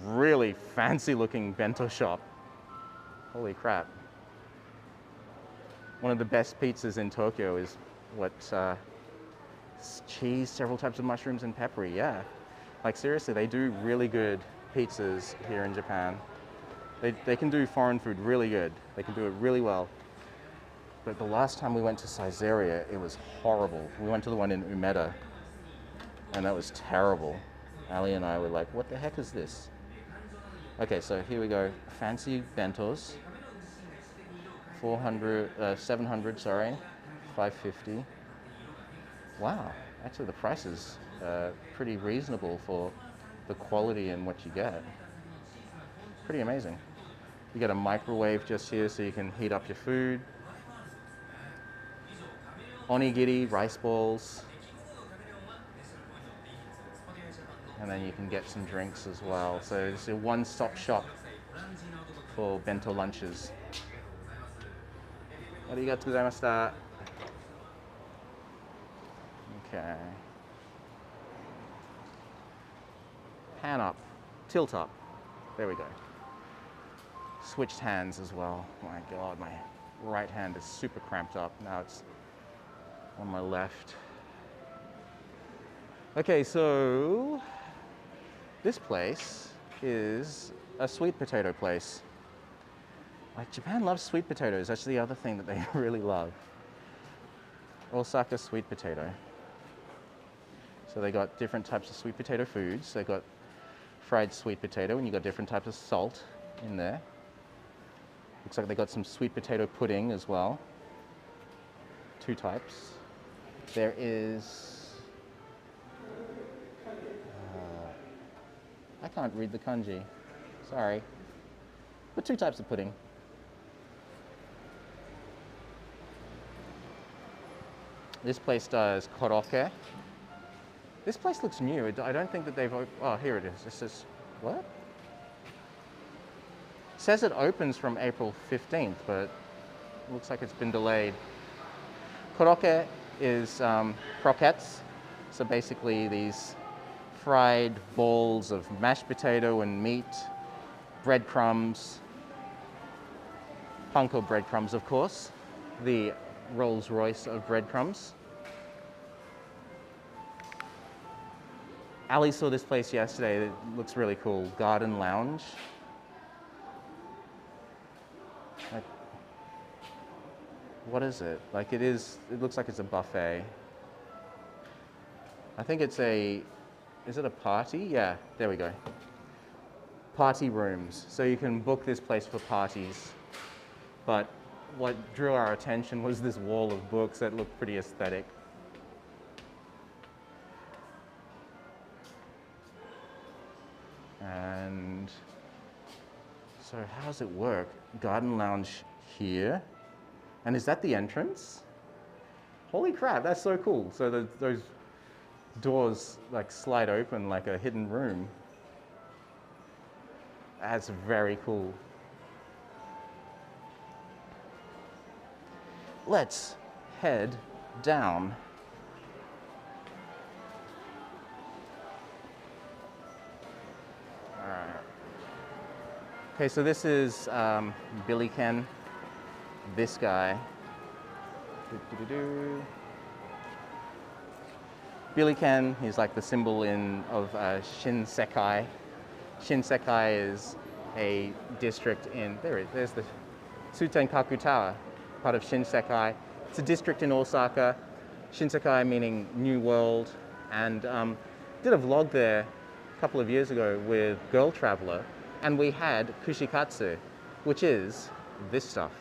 really fancy looking bento shop. Holy crap. One of the best pizzas in Tokyo is what, cheese, several types of mushrooms and peppery, yeah. Like seriously, they do really good pizzas here in Japan. They can do foreign food really good. They can do it really well. But the last time we went to Caesarea, it was horrible. We went to the one in Umeda, and that was terrible. Ali and I were like, what the heck is this? Okay, so here we go. Fancy bentos. 700, sorry. 550. Wow, actually the price is pretty reasonable for the quality and what you get. Pretty amazing. You get a microwave just here so you can heat up your food. Onigiri, rice balls. And then you can get some drinks as well. So it's a one-stop shop for bento lunches. Arigatou gozaimashita. Okay. Pan up, tilt up. There we go. Switched hands as well. Oh my God, my right hand is super cramped up. Now it's on my left. Okay, so this place is a sweet potato place. Like Japan loves sweet potatoes. That's the other thing that they really love. Osaka sweet potato. So they got different types of sweet potato foods. They got fried sweet potato, and you got different types of salt in there. Looks like they got some sweet potato pudding as well. 2 types. There is, I can't read the kanji, sorry. But 2 types of pudding. This place does korokke. This place looks new. I don't think that they've, oh, here it is. This is, what? It says it opens from April 15th, but it looks like it's been delayed. Korokke is croquettes. So basically these fried balls of mashed potato and meat, breadcrumbs, panko breadcrumbs, of course, the Rolls Royce of breadcrumbs. Ali saw this place yesterday. It looks really cool. Garden Lounge. Like, what is it? Like it looks like it's a buffet. I think it's is it a party? Yeah, there we go. Party rooms. So you can book this place for parties. But what drew our attention was this wall of books that looked pretty aesthetic. And so how does it work? Garden lounge here. And is that the entrance? Holy crap, that's so cool. So those doors like slide open like a hidden room. That's very cool. Let's head down. All right. Okay, so this is Billy Ken. This guy. Billy Ken, he's like the symbol of Shinsekai. Shinsekai is a district in, there's the Tsutenkaku Tower, part of Shinsekai. It's a district in Osaka. Shinsekai meaning New World. And did a vlog there a couple of years ago with Girl Traveler, and we had kushikatsu, which is this stuff.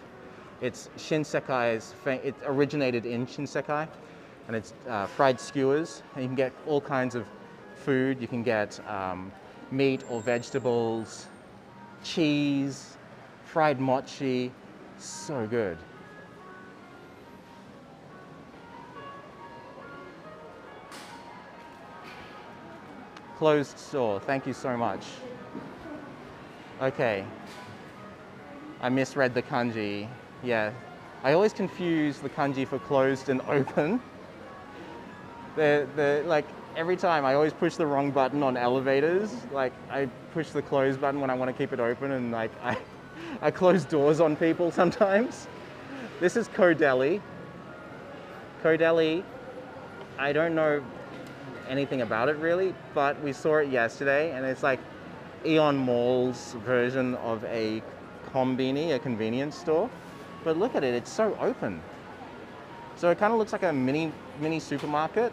It's Shinsekai's, it originated in Shinsekai, and it's fried skewers, and you can get all kinds of food. You can get meat or vegetables, cheese, fried mochi, so good. Closed store, thank you so much. Okay, I misread the kanji. Yeah, I always confuse the kanji for closed and open. They're like, every time I always push the wrong button on elevators. Like, I push the close button when I want to keep it open, and like I close doors on people sometimes. This is Kodeli. Kodeli, I don't know anything about it really, but we saw it yesterday, and it's like Aeon Mall's version of a kombini, a convenience store. But look at it, it's so open. So it kind of looks like a mini supermarket.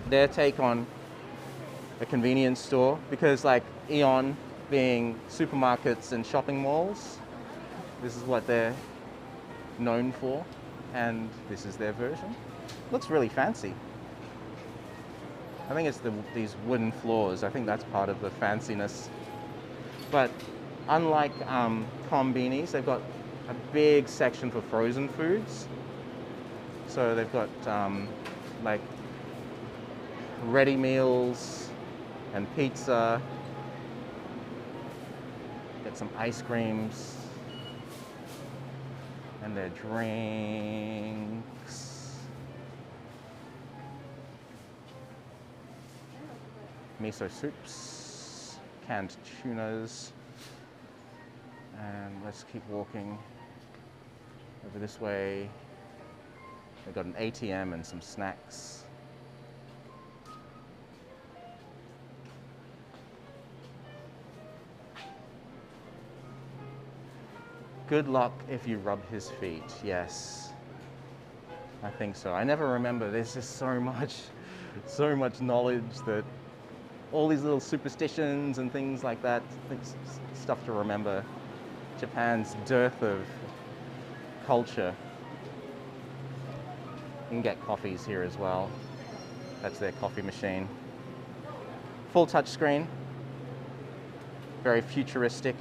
Their take on a convenience store, because like Aeon being supermarkets and shopping malls, this is what they're known for, and this is their version. Looks really fancy. I think it's these wooden floors. I think that's part of the fanciness. But unlike kombinis, they've got a big section for frozen foods. So they've got like ready meals and pizza. Get some ice creams and their drinks. Miso soups, canned tunas, and let's keep walking over this way. They've got an ATM and some snacks. Good luck if you rub his feet. Yes, I think so. I never remember. There's just so much knowledge, that all these little superstitions and things like that, stuff to remember. Japan's dearth of culture. You can get coffees here as well. That's their coffee machine. Full touch screen. Very futuristic.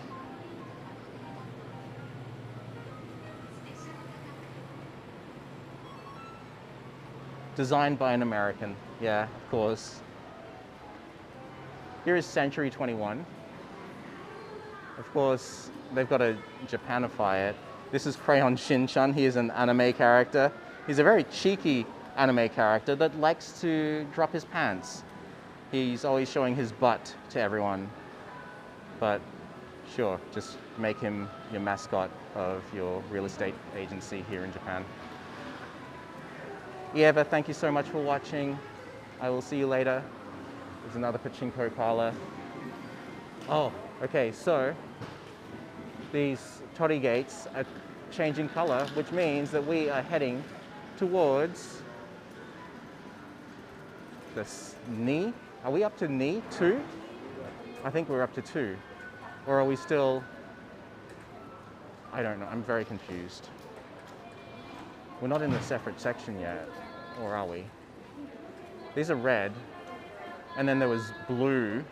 Designed by an American, yeah, of course. Here is Century 21. Of course, they've got to Japanify it. This is Crayon Shin-chan. He is an anime character. He's a very cheeky anime character that likes to drop his pants. He's always showing his butt to everyone. But sure, just make him your mascot of your real estate agency here in Japan. Yeah, but thank you so much for watching. I will see you later. There's another pachinko parlor. Oh, okay, so these torii gates are changing color, which means that we are heading towards this Ni. Are we up to Ni 2? I think we're up to 2. Or are we still, I don't know, I'm very confused. We're not in the separate section yet, or are we? These are red, and then there was blue,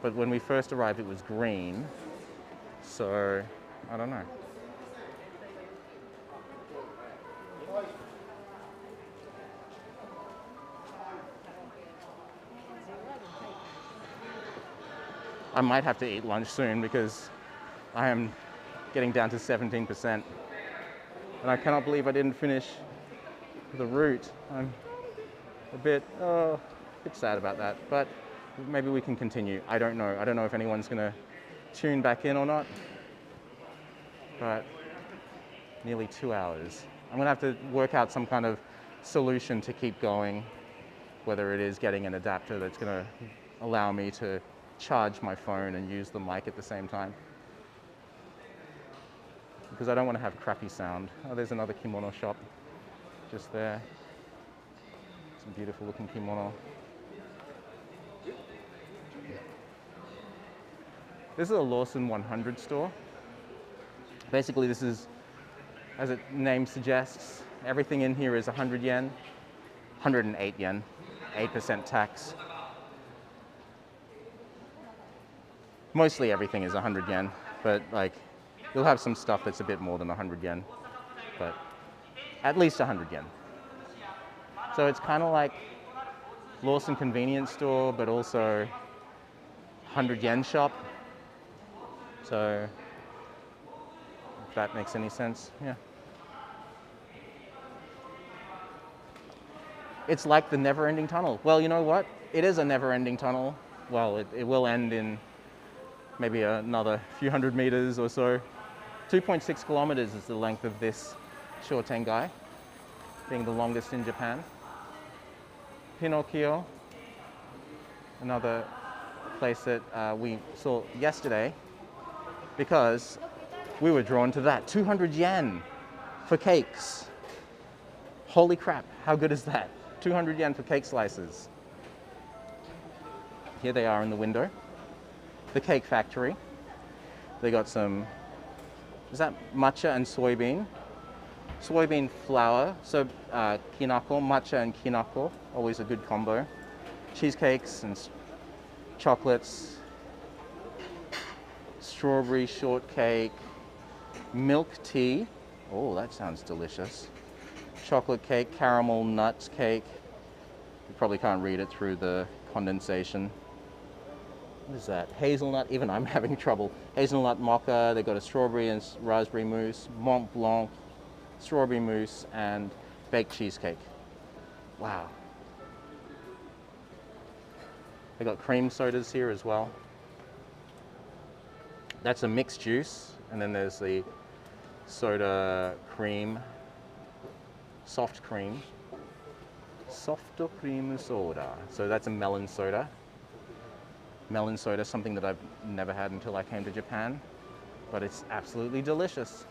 but when we first arrived it was green, so I don't know. I might have to eat lunch soon because I am getting down to 17%. And I cannot believe I didn't finish the route. I'm a bit sad about that, but maybe we can continue. I don't know. I don't know if anyone's gonna tune back in or not, but nearly 2 hours. I'm gonna have to work out some kind of solution to keep going, whether it is getting an adapter that's gonna allow me to charge my phone and use the mic at the same time, because I don't want to have crappy sound. Oh, there's another kimono shop just there. Some beautiful looking kimono. This is a Lawson 100 store. Basically, this is, as its name suggests, everything in here is 100 yen, 108 yen, 8% tax. Mostly everything is 100 yen. but like you'll have some stuff that's a bit more than 100 yen, but at least 100 yen. So it's kind of like Lawson convenience store, but also 100 yen shop. So if that makes any sense, yeah. It's like the never-ending tunnel. Well, you know what? It is a never-ending tunnel. Well, it will end in maybe another few hundred meters or so. 2.6 kilometers is the length of this Shotengai, being the longest in Japan. Pinocchio, another place that we saw yesterday, because we were drawn to that. 200 yen for cakes. Holy crap, how good is that? 200 yen for cake slices. Here they are in the window. The cake factory. They got some, is that matcha and soybean? Soybean flour, so kinako, matcha and kinako, always a good combo. Cheesecakes and chocolates, strawberry shortcake, milk tea. Oh, that sounds delicious. Chocolate cake, caramel nuts cake. You probably can't read it through the condensation. What is that? Hazelnut, even I'm having trouble. Hazelnut mocha, they got a strawberry and raspberry mousse, Mont Blanc, strawberry mousse, and baked cheesecake. Wow. They got cream sodas here as well. That's a mixed juice, and then there's the soda cream, soft cream, softer cream soda. So that's a melon soda. Melon soda, something that I've never had until I came to Japan, but it's absolutely delicious.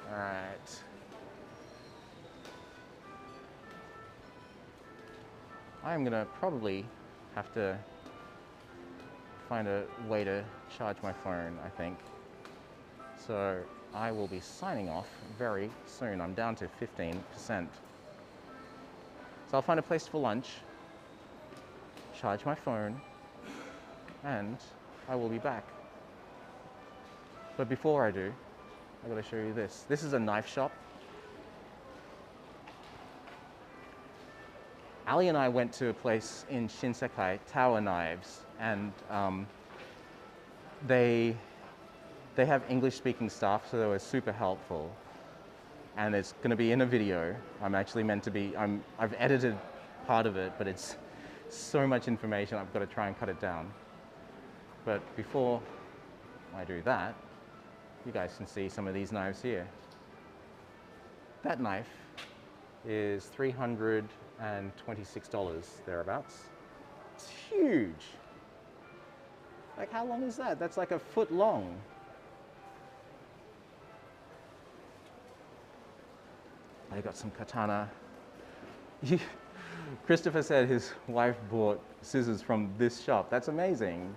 All right. I'm gonna probably have to find a way to charge my phone, I think. So I will be signing off very soon. I'm down to 15%. So I'll find a place for lunch, charge my phone, and I will be back. But before I do, I gotta show you this. This is a knife shop. Ali and I went to a place in Shinsekai, Tower Knives, and they have English-speaking staff, so they were super helpful. And it's going to be in a video. I'm actually meant to be. I've edited part of it, but it's so much information. I've got to try and cut it down. But before I do that, you guys can see some of these knives here. That knife is $326 thereabouts. It's huge. Like, how long is that? That's like a foot long. They got some katana. Christopher said his wife bought scissors from this shop. That's amazing.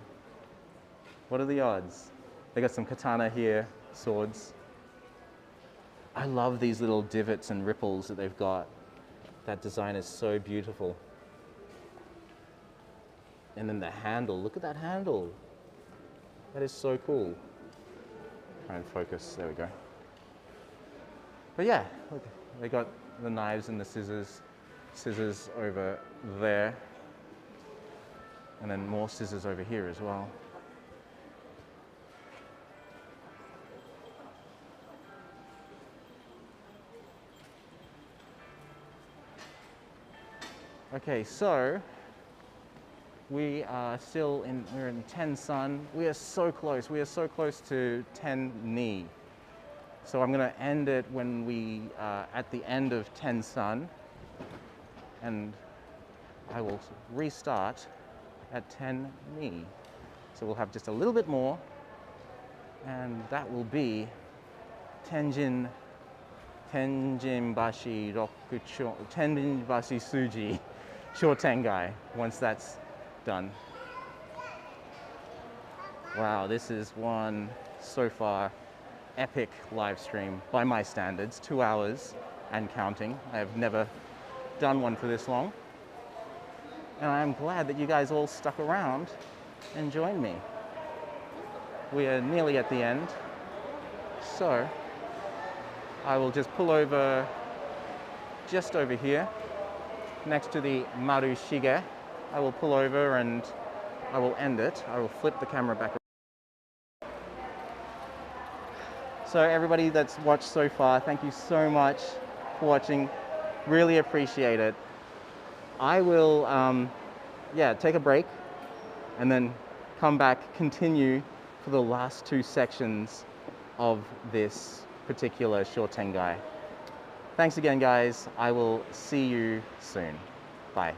What are the odds? They got some katana here, swords. I love these little divots and ripples that they've got. That design is so beautiful. And then the handle, look at that handle. That is so cool. Try and focus, there we go. But yeah, look, they got the knives and the scissors over there. And then more scissors over here as well. Okay, so we are still in, we're in Tensan. We are so close to Ten-ni. So I'm gonna end it when we at the end of Tensan, and I will restart at Ten-ni. So we'll have just a little bit more, and that will be Tenjinbashisuji Shotengai, once that's done. Wow, this is one, so far, epic live stream by my standards, 2 hours and counting. I have never done one for this long. And I'm glad that you guys all stuck around and joined me. we are nearly at the end. So I will just pull over just over here next to the Marushige. I will pull over and I will end it. I will flip the camera back. So everybody that's watched so far, thank you so much for watching. Really appreciate it. I will take a break and then come back, continue for the last two sections of this particular Shotengai. Thanks again, guys. I will see you soon. Bye.